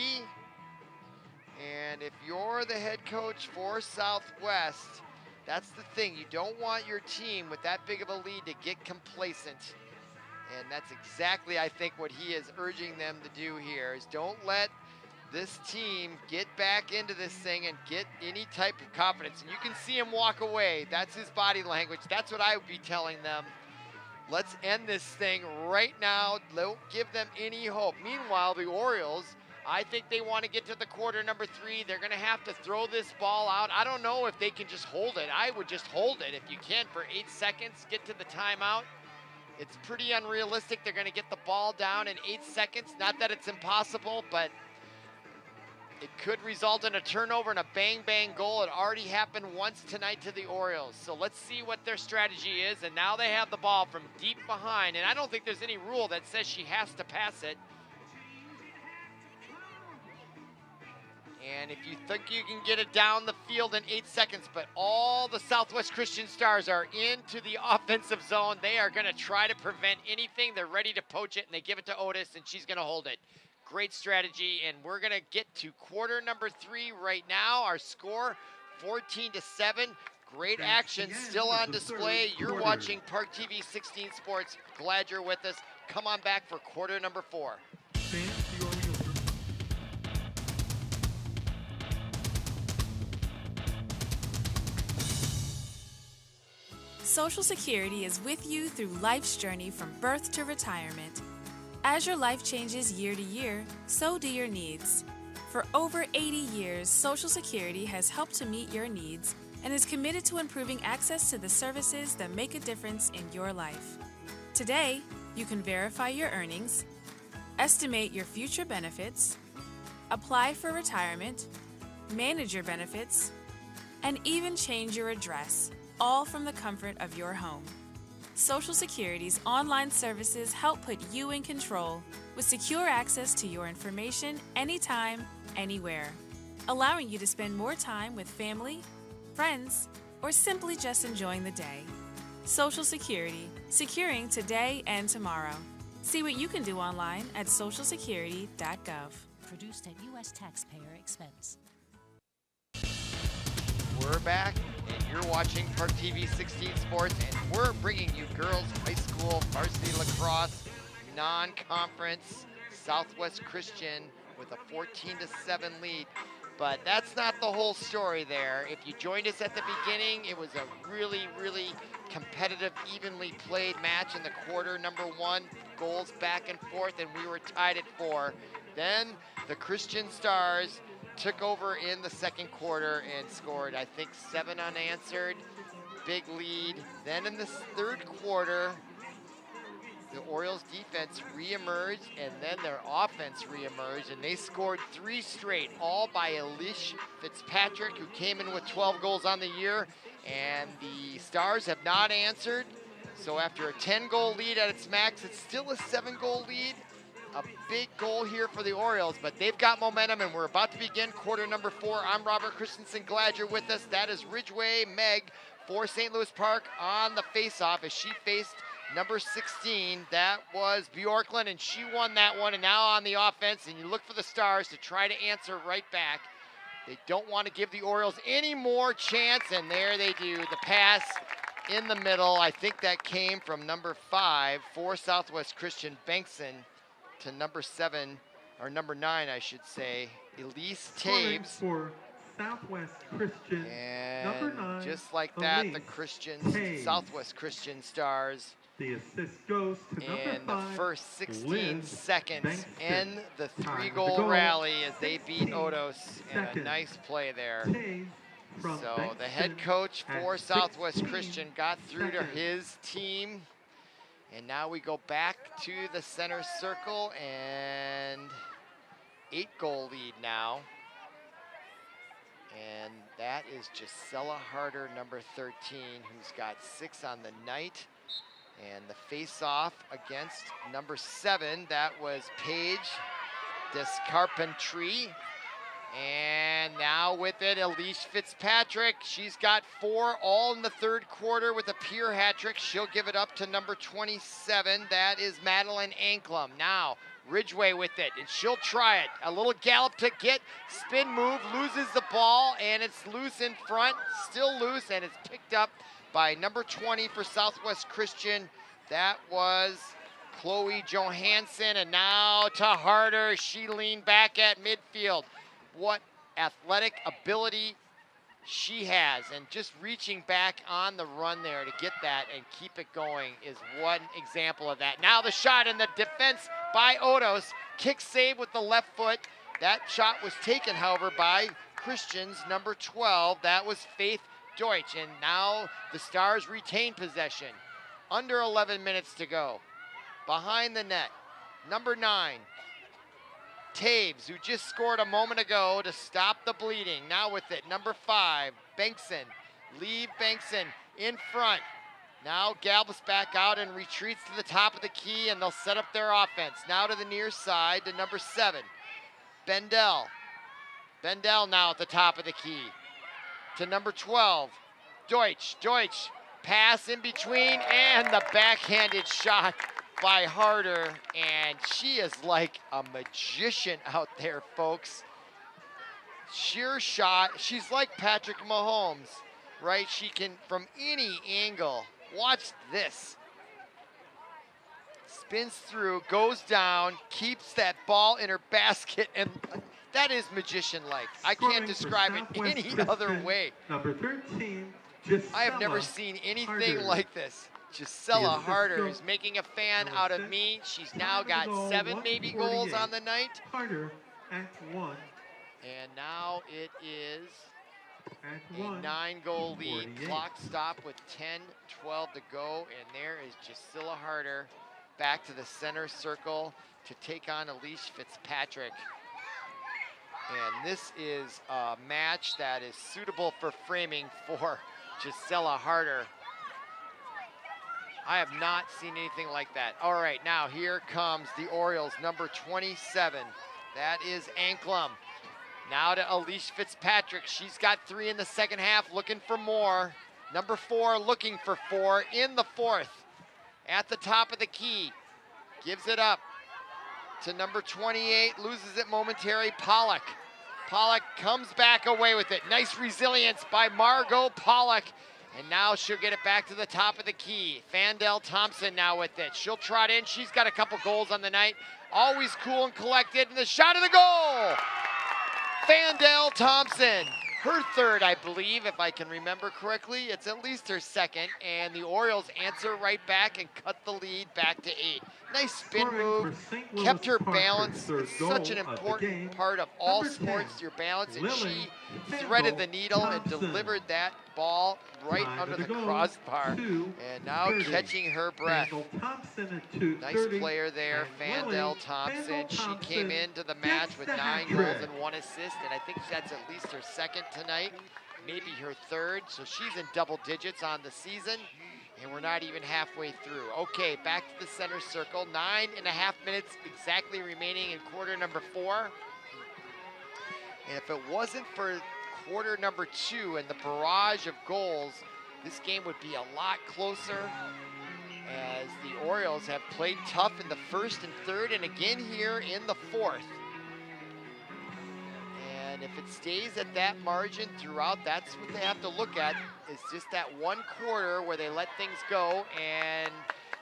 And if you're the head coach for Southwest, that's the thing. You don't want your team with that big of a lead to get complacent. And that's exactly, I think, what he is urging them to do here, is don't let this team get back into this thing and get any type of confidence. And you can see him walk away. That's his body language. That's what I would be telling them. Let's end this thing right now. Don't give them any hope. Meanwhile, the Orioles I think they want to get to the quarter number 3. They're going to have to throw this ball out. I don't know if they can just hold it. I would just hold it if you can for 8 seconds, get to the timeout. It's pretty unrealistic. They're going to get the ball down in 8 seconds. Not that it's impossible, but it could result in a turnover and a bang-bang goal. It already happened once tonight to the Orioles. So let's see what their strategy is. And now they have the ball from deep behind. And I don't think there's any rule that says she has to pass it. And if you think you can get it down the field in 8 seconds, but all the Southwest Christian Stars are into the offensive zone, they are going to try to prevent anything. They're ready to poach it, and they give it to Otis, and she's going to hold it. Great strategy, and we're going to get to quarter number 3 right now. Our score, 14-7. Great action still on display. You're watching ParkTV 16 Sports. Glad you're with us. Come on back for quarter number 4. Social Security is with you through life's journey from birth to retirement. As your life changes year to year, so do your needs. For over 80 years, Social Security has helped to meet your needs and is committed to improving access to the services that make a difference in your life. Today, you can verify your earnings, estimate your future benefits, apply for retirement, manage your benefits, and even change your address, all from the comfort of your home. Social Security's online services help put you in control with secure access to your information anytime, anywhere, allowing you to spend more time with family, friends, or simply just enjoying the day. Social Security, securing today and tomorrow. See what you can do online at socialsecurity.gov. Produced at U.S. taxpayer expense. We're back, and you're watching ParkTV 16 Sports, and we're bringing you girls high school varsity lacrosse non-conference Southwest Christian with a 14-7 lead. But that's not the whole story there. If you joined us at the beginning, it was a really, really competitive, evenly played match in the quarter number 1. Goals back and forth, and we were tied at 4. Then the Christian Stars took over in the second quarter and scored, I think, 7 unanswered. Big lead. Then in the third quarter, the Orioles defense reemerged, and then their offense reemerged, and they scored 3 straight, all by Elise Fitzpatrick, who came in with 12 goals on the year, and the Stars have not answered. So after a 10-goal lead at its max, it's still a 7-goal lead. A big goal here for the Orioles, but they've got momentum, and we're about to begin quarter number 4. I'm Robert Christensen. Glad you're with us. That is Ridgeway Meg for St. Louis Park on the face-off as she faced number 16. That was Bjorklund, and she won that one. And now on the offense, and you look for the Stars to try to answer right back. They don't want to give the Orioles any more chance, and there they do. The pass in the middle. I think that came from number 5 for Southwest Christian, Bankson, to number 7, or number 9, I should say, Elise Taves. For Southwest Christian, and number 9, just like that, Elise the Southwest Christian Stars The assist goes to number in the 5, first 16 Liz seconds Bankston. end the Time to 3-goal go. rally as they beat 16 Odos, and a seconds. nice play there. Taves from So the Bankston head coach for at Southwest 16 Christian got through to seconds. his team. And now we go back to the center circle, and 8-goal lead now. And that is Gisela Harder, number 13, who's got 6 on the night. And the face-off against number 7, that was Paige Descarpentry. And now with it, Elise Fitzpatrick. She's got 4 all in the third quarter with a pure hat trick. She'll give it up to number 27. That is Madeline Anklam. Now, Ridgeway with it, and she'll try it. A little gallop to get, spin move, loses the ball, and it's loose in front, still loose, and it's picked up by number 20 for Southwest Christian. That was Chloe Johansson, and now to Harder. She leaned back at midfield. What athletic ability she has, and just reaching back on the run there to get that and keep it going is one example of that. Now the shot in the defense by Odos. Kick save with the left foot, That shot was taken, however, by Christian's number 12. That was Faith Deutsch. And now the Stars retain possession. Under 11 minutes to go. Behind the net, number 9, Taves, who just scored a moment ago to stop the bleeding. Now with it, number 5, Bankson. Lee Bankson in front. Now Galbus back out and retreats to the top of the key, and they'll set up their offense. Now to the near side to number 7, Bendel. Bendel now at the top of the key to number 12, Deutsch. Deutsch, pass in between, and the backhanded shot by Harder, and she is like a magician out there, folks. Sheer shot. She's like Patrick Mahomes, right? She can, from any angle, watch this. Spins through, goes down, keeps that ball in her basket, and that is magician-like. I can't describe it any other way. Number 13, I have never seen anything like this. Gisela Harder is making a fan out of me. She's now got 7 maybe goals on the night. Harder at 1. And now it is At a 1. 9-goal lead. 48. Clock stop with 10:12 to go, and there is Gisela Harder back to the center circle to take on Elise Fitzpatrick. And this is a match that is suitable for framing for Gisela Harder. I have not seen anything like that. All right, now here comes the Orioles, number 27. That is Anklam. Now to Elise Fitzpatrick. She's got 3 in the second half, looking for more. Number 4, looking for 4 in the 4th. At the top of the key, gives it up to number 28, loses it momentarily, Pollock. Pollock comes back away with it. Nice resilience by Margot Pollock. And now she'll get it back to the top of the key. Fandel Thompson now with it. She'll trot in. She's got a couple goals on the night. Always cool and collected. And the shot of the goal! Fandel Thompson. Her 3rd, I believe, if I can remember correctly. It's at least her 2nd. And the Orioles answer right back and cut the lead back to 8. Nice spin move. Kept her balance. It's such an important part of all sports, your balance. And she threaded the needle and delivered that ball right under the crossbar. And now catching her breath. Nice player there, Fandel Thompson. She came into the match with 9 goals and 1 assist, and I think that's at least her 2nd tonight, maybe her 3rd. So she's in double digits on the season, and we're not even halfway through. Okay, back to the center circle. 9.5 minutes exactly remaining in quarter number 4. And if it wasn't for quarter number 2 and the barrage of goals, this game would be a lot closer, as the Orioles have played tough in the 1st and 3rd, and again here in the 4th. And if it stays at that margin throughout, that's what they have to look at, is just that 1 quarter where they let things go. And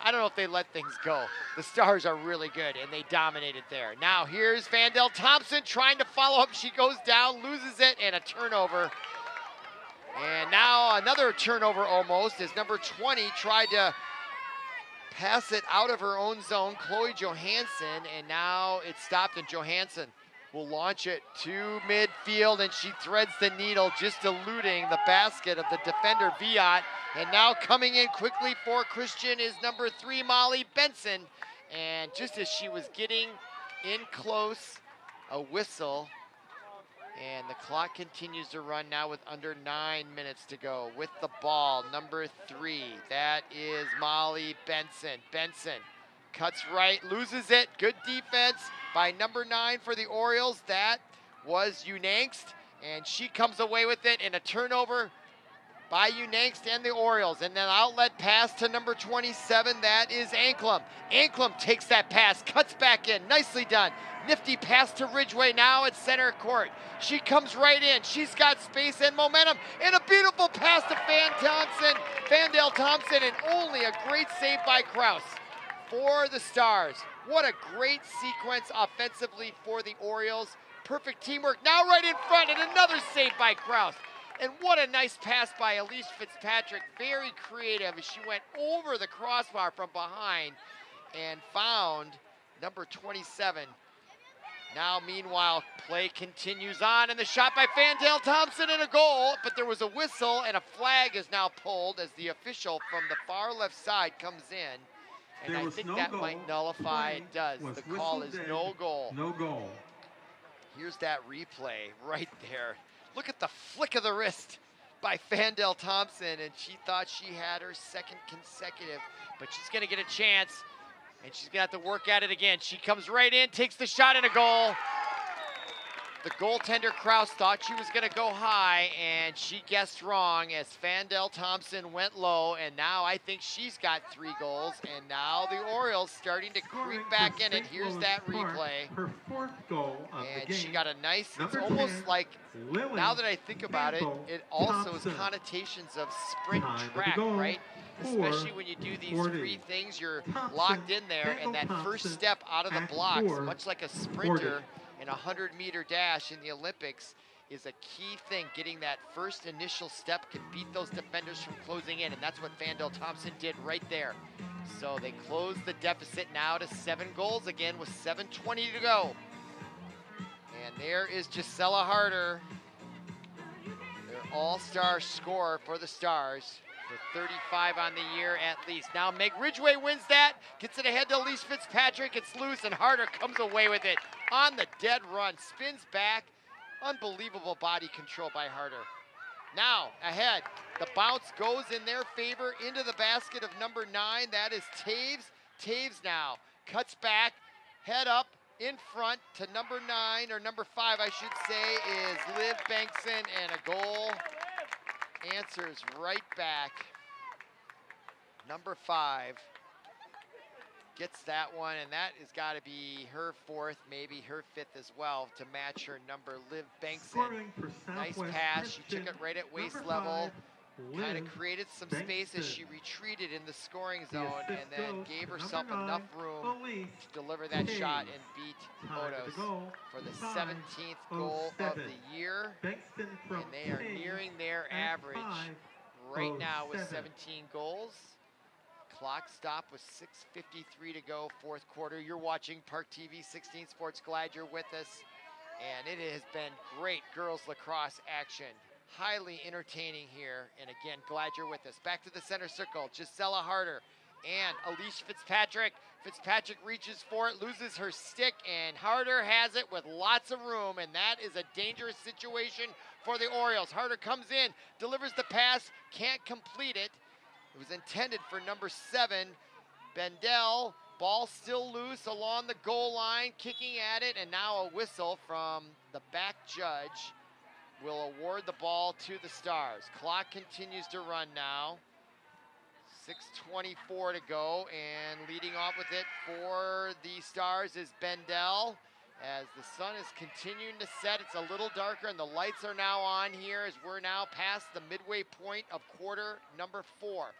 I don't know if they let things go. The Stars are really good, and they dominated there. Now here's Fandel Thompson trying to follow up. She goes down, loses it, and a turnover. And now another turnover almost, as number 20 tried to pass it out of her own zone, Chloe Johansson, and now it's stopped, and Johansson will launch it to midfield, and she threads the needle, just eluding the basket of the defender, Viat. And now coming in quickly for Christian is number 3, Molly Benson. And just as she was getting in close, a whistle, and the clock continues to run now with under 9 minutes to go. With the ball, number 3, that is Molly Benson. Benson cuts right, loses it. Good defense by number 9 for the Orioles. That was Unangst, and she comes away with it in a turnover by Unangst and the Orioles. And then outlet pass to number 27, that is Anklam. Anklam takes that pass, cuts back in, nicely done. Nifty pass to Ridgway now at center court. She comes right in, she's got space and momentum, and a beautiful pass to Fandel Thompson, and only a great save by Kraus for the Stars. What a great sequence offensively for the Orioles. Perfect teamwork, now right in front, and another save by Kraus. And what a nice pass by Elise Fitzpatrick. Very creative as she went over the crossbar from behind and found number 27, Now, meanwhile, play continues on, and the shot by Fandale Thompson and a goal, but there was a whistle, and a flag is now pulled as the official from the far left side comes in. And I think that might nullify. It does. The call is no goal. No goal. Here's that replay right there. Look at the flick of the wrist by Fandale Thompson, and she thought she had her second consecutive, but she's going to get a chance, and she's going to have to work at it again. She comes right in, takes the shot, and a goal. The goaltender, Kraus, thought she was going to go high, and she guessed wrong as Fandale Thompson went low, and now I think she's got 3 goals, and now the Orioles starting to creep back in it. Here's that replay. Her 4th goal of the And game. she got a nice, it's Number almost 10, like, Lily now that I think about it, Campbell it also Thompson. has connotations of sprint Time of the track, goal, right? Especially when you do these 4:40. 3 things, you're Thompson, locked in there, and that Campbell first Thompson step out of the at blocks, 4:40. much like a sprinter in a 100-meter dash in the Olympics, is a key thing. Getting that first initial step can beat those defenders from closing in, and that's what Fandale Thompson did right there. So they close the deficit now to 7 goals again with 7:20 to go. And there is Gisela Harder, their all-star scorer for the Stars, for 35 on the year at least. Now Meg Ridgway wins that, gets it ahead to Elise Fitzpatrick, it's loose, and Harder comes away with it on the dead run, spins back. Unbelievable body control by Harder. Now, ahead, the bounce goes in their favor into the basket of number 9. That is Taves. Taves now cuts back, head up, in front to number 9, or number 5, I should say, is Liv Bankson, and a goal answers right back. Number 5 gets that one, and that has got to be her 4th, maybe her 5th as well, to match her number, Liv Bankson. Scoring for Nice Southwest pass, she Christian, took it right at waist number level, 5, kind Liv of created some space as Bankson. she retreated in the scoring The zone, assist and then goes gave to herself number 9, enough room Elise to deliver that Taves. shot and beat Time of the Odos goal, for the 5:07. 17th goal of the year. Bankston from And they are Taves nearing their at average right now with 5:07. 17 goals. Clock stop with 6:53 to go, 4th quarter. You're watching ParkTV 16 Sports. Glad you're with us. And it has been great girls lacrosse action. Highly entertaining here. And again, glad you're with us. Back to the center circle. Gisela Harder and Elise Fitzpatrick. Fitzpatrick reaches for it, loses her stick, and Harder has it with lots of room. And that is a dangerous situation for the Orioles. Harder comes in, delivers the pass, can't complete it. It was intended for number 7, Bendel. Ball still loose along the goal line, kicking at it, and now a whistle from the back judge will award the ball to the Stars. Clock continues to run now. 6:24 to go, and leading off with it for the Stars is Bendel. As the sun is continuing to set, it's a little darker, and the lights are now on here as we're now past the midway point of quarter number 4.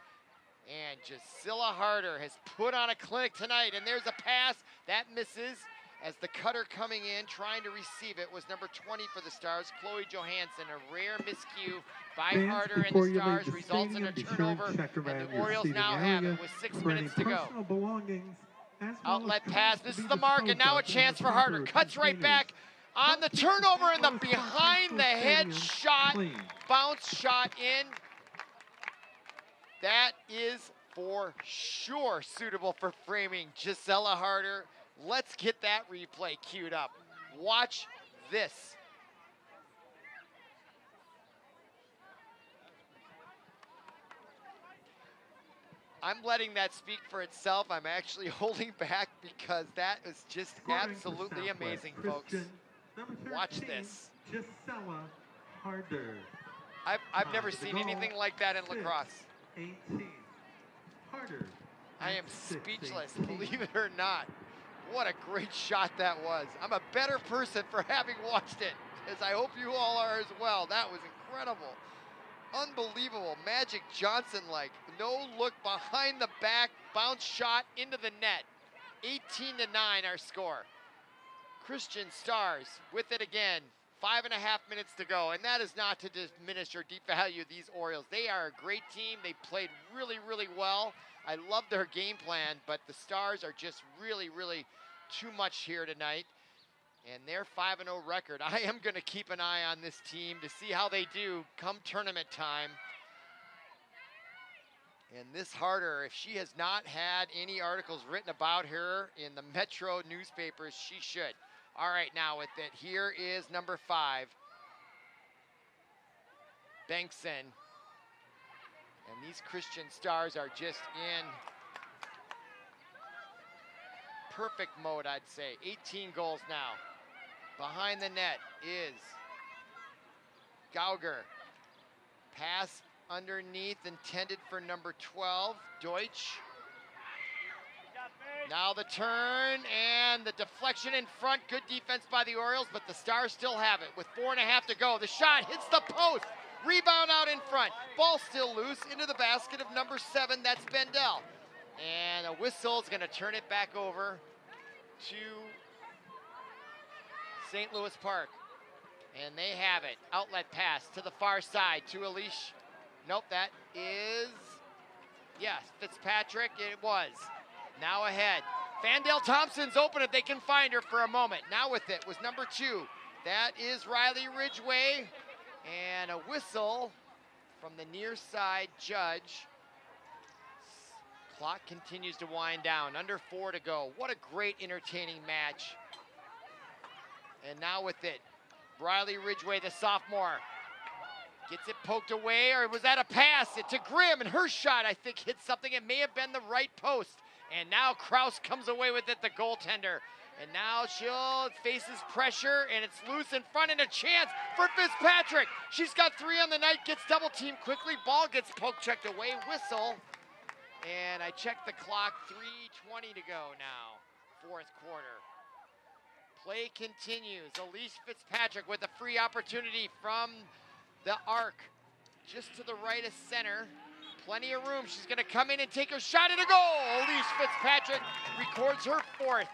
And Gisela Harder has put on a clinic tonight, and there's a pass that misses as the cutter coming in, trying to receive it, was number 20 for the Stars, Chloe Johansson. A rare miscue by Fans, Harder and before the you leave Stars the results in a stadium, be sure and turnover, check around and the your Orioles seating now have area it with 6 for any minutes to go. personal belongings, as well Outlet as pass, trash to this be is the mark, and disposed now a of in chance the for Harder. proper Cuts right containers. back on the turnover, and the St. Louis behind the head Stadium shot, clean. bounce shot in. That is for sure suitable for framing Gisela Harder. Let's get that replay queued up. Watch this. I'm letting that speak for itself. I'm actually holding back because that is just Scoring for absolutely Southwest amazing, folks. Christian, number 13, Watch this. Gisela Harder. I've never Time to seen go, anything like that in 6:18. lacrosse. Harder. I am at speechless, 6:18. believe it or not. What a great shot that was. I'm a better person for having watched it, as I hope you all are as well. That was incredible. Unbelievable. Magic Johnson-like. No look behind the back, bounce shot into the net. 18-9 our score. Christian Stars with it again. 5.5 minutes to go, and that is not to diminish or devalue these Orioles. They are a great team. They played really, really well. I love their game plan, but the Stars are just really, really too much here tonight. and their 5-0 record. I am going to keep an eye on this team to see how they do come tournament time. And this Harder, if she has not had any articles written about her in the Metro newspapers, she should. All right, now with it, here is number 5, Bengtson. And these Christian Stars are just in perfect mode, I'd say. 18 goals now. Behind the net is Gauger. Pass underneath, intended for number 12, Deutsch. Now the turn and the deflection in front. Good defense by the Orioles, but the Stars still have it with 4.5 to go. The shot hits the post. Rebound out in front. Ball still loose into the basket of number 7. That's Bendel. And a whistle is going to turn it back over to St. Louis Park. And they have it. Outlet pass to the far side to Elish. Nope, that is, yes, Fitzpatrick. It was. Now ahead. Fandale Thompson's open if they can find her for a moment. Now with it was number 2. That is Riley Ridgway. And a whistle from the near side judge. Clock continues to wind down. Under 4 to go. What a great entertaining match. And now with it, Riley Ridgway, the sophomore, gets it poked away, or was that a pass? It to Grimm, and her shot, I think, hit something. It may have been the right post. And now Kraus comes away with it, the goaltender. And now she'll faces pressure, and it's loose in front, and a chance for Fitzpatrick. She's got 3 on the night, gets double teamed quickly. Ball gets poke checked away, whistle. And I checked the clock, 3:20 to go now, 4th quarter. Play continues. Elise Fitzpatrick with a free opportunity from the arc, just to the right of center. Plenty of room. She's going to come in and take her shot at a goal. Elise Fitzpatrick records her 4th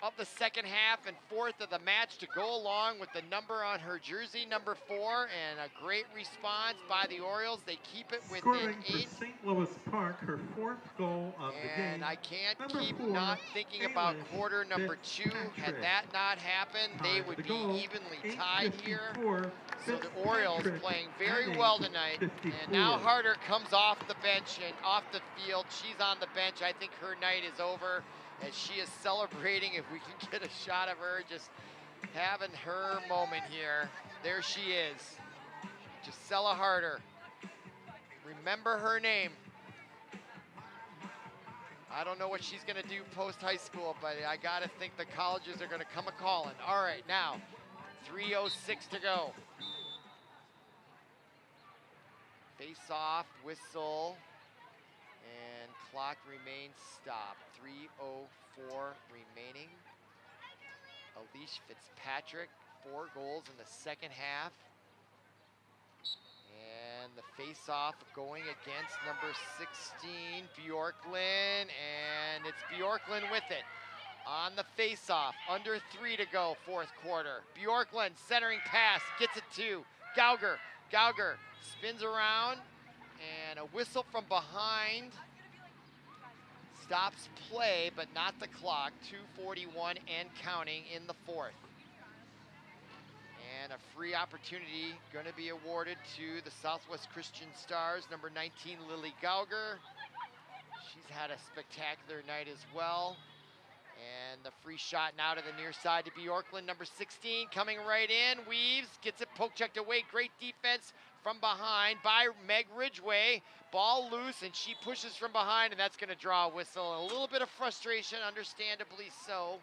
of the second half and 4th of the match to go along with the number on her jersey, number 4, and a great response by the Orioles. They keep it within Scoring 8. for St. Louis Park, her 4th goal of the game. And I can't Number keep 4, not thinking about Ailish quarter number 2. Had Fitzpatrick. that not happened, they Time would to be go, evenly tied here. 8:54, So the Orioles Fitzpatrick playing very at well tonight. 8:54. And now Harder comes off the bench and off the field. She's on the bench. I think her night is over as she is celebrating. If we can get a shot of her just having her moment here. There she is. Gisela Harder. Remember her name. I don't know what she's going to do post-high school, but I got to think the colleges are going to come a-calling. All right, now, 3:06 to go. Face-off, whistle, and clock remains stopped. 3:04 remaining. Elise Fitzpatrick, 4 goals in the second half. And the face-off going against number 16, Bjorklund, and it's Bjorklund with it. On the face-off, under 3 to go, 4th quarter. Bjorklund, centering pass, gets it to Gauger. Gauger spins around, and a whistle from behind stops play, but not the clock. 2:41 and counting in the 4th. And a free opportunity going to be awarded to the Southwest Christian Stars, number 19, Lily Gauger. She's had a spectacular night as well. And the free shot now to the near side to Bjorklund, number 16, coming right in, weaves, gets it poke checked away. Great defense from behind by Meg Ridgway. Ball loose, and she pushes from behind, and that's going to draw a whistle. And a little bit of frustration, understandably so.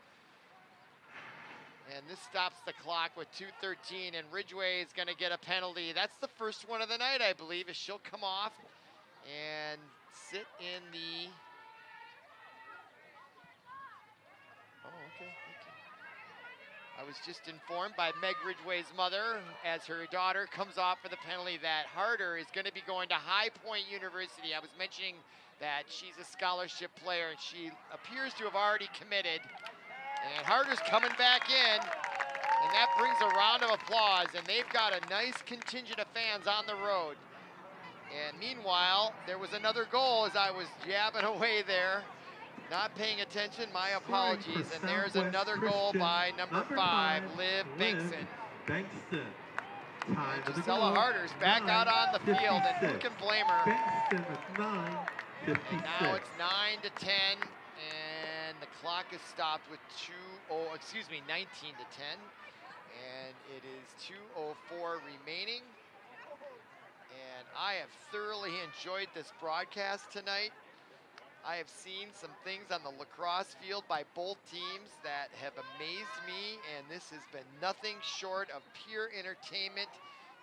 And this stops the clock with 2:13, and Ridgway is going to get a penalty. That's the first one of the night, I believe, as she'll come off and sit in the... Oh, okay. I was just informed by Meg Ridgway's mother, as her daughter comes off for the penalty, that Harder is going to be going to High Point University. I was mentioning that she's a scholarship player, and she appears to have already committed. And Harder's coming back in, and that brings a round of applause, and they've got a nice contingent of fans on the road. And meanwhile, there was another goal as I was jabbing away there. Not paying attention, my apologies. And there's another goal by number 5, Liv Bengtson. Bengtson. Time of the Gisela goal, Harder's back out on the field, and who 9:56. can blame her? Bengtson with 9:56. And now it's 9-10, and the clock is stopped with 19-10. And it is 2:04 remaining. And I have thoroughly enjoyed this broadcast tonight. I have seen some things on the lacrosse field by both teams that have amazed me, and this has been nothing short of pure entertainment.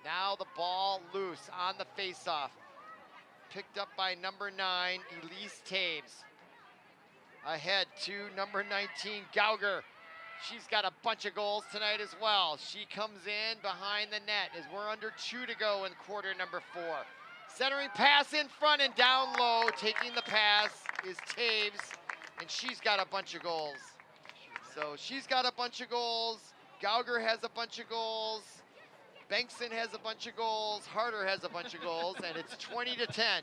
Now the ball loose on the faceoff. Picked up by number 9, Elise Taves. Ahead to number 19, Gauger. She's got a bunch of goals tonight as well. She comes in behind the net as we're under 2 to go in quarter number 4. Centering pass in front and down low. Taking the pass is Taves, and she's got a bunch of goals. So she's got a bunch of goals. Gauger has a bunch of goals. Bengtson has a bunch of goals. Harder has a bunch of goals, and it's 20-10.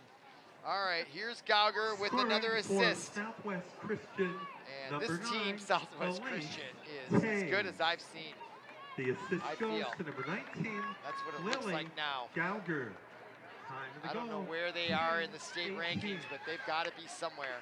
All right, here's Gauger with another assist. Southwest Christian. And this team, 9, Southwest Elise Christian, is as good as I've seen. The assist I goes feel. to number 19. That's what it Lily looks like now. Gauger. Time of the I don't know goal, where they are in the state 10-18. rankings, but they've got to be somewhere.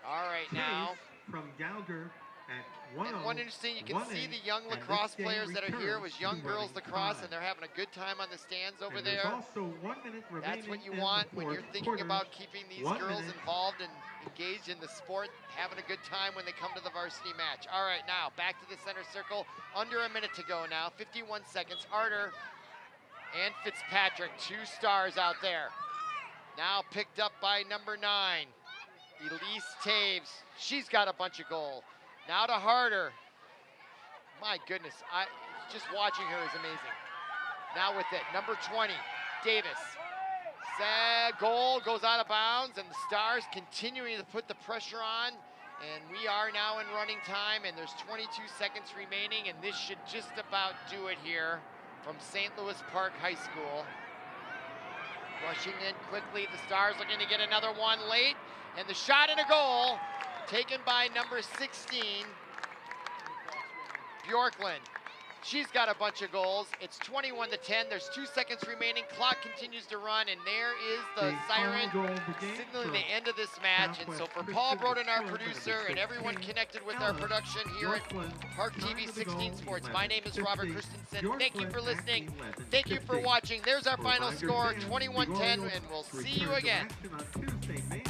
All right, now. Taves from Gauger at 1-0. And one interesting, you can 1-8, see the young and lacrosse this game players that are here returns was young to girls running lacrosse, time. and they're having a good time on the stands over And there's there. also 1 minute remaining. That's what you in the want when you're fourth thinking quarter. about keeping these 1 girls minute. involved and engaged in the sport, having a good time when they come to the varsity match. All right, now back to the center circle. Under a minute to go now, 51 seconds. Harder and Fitzpatrick, 2 stars out there. Now picked up by number 9, Elise Taves. She's got a bunch of goals. Now to Harder. My goodness, just watching her is amazing. Now with it, number 20, Davis. Goal goes out of bounds, and the Stars continuing to put the pressure on. And we are now in running time, and there's 22 seconds remaining, and this should just about do it here from St. Louis Park High School. Rushing in quickly, the Stars looking to get another one late, and the shot and a goal taken by number 16, Bjorklund. She's got a bunch of goals. It's 21-10. There's 2 seconds remaining. Clock continues to run, and there is the siren signaling the end of this match. And so for Paul Broden, our producer, and everyone connected with our production here at ParkTV 16 Sports, my name is Robert Christensen. Thank you for listening. Thank you for watching. There's our final score, 21-10, and we'll see you again. On Tuesday, May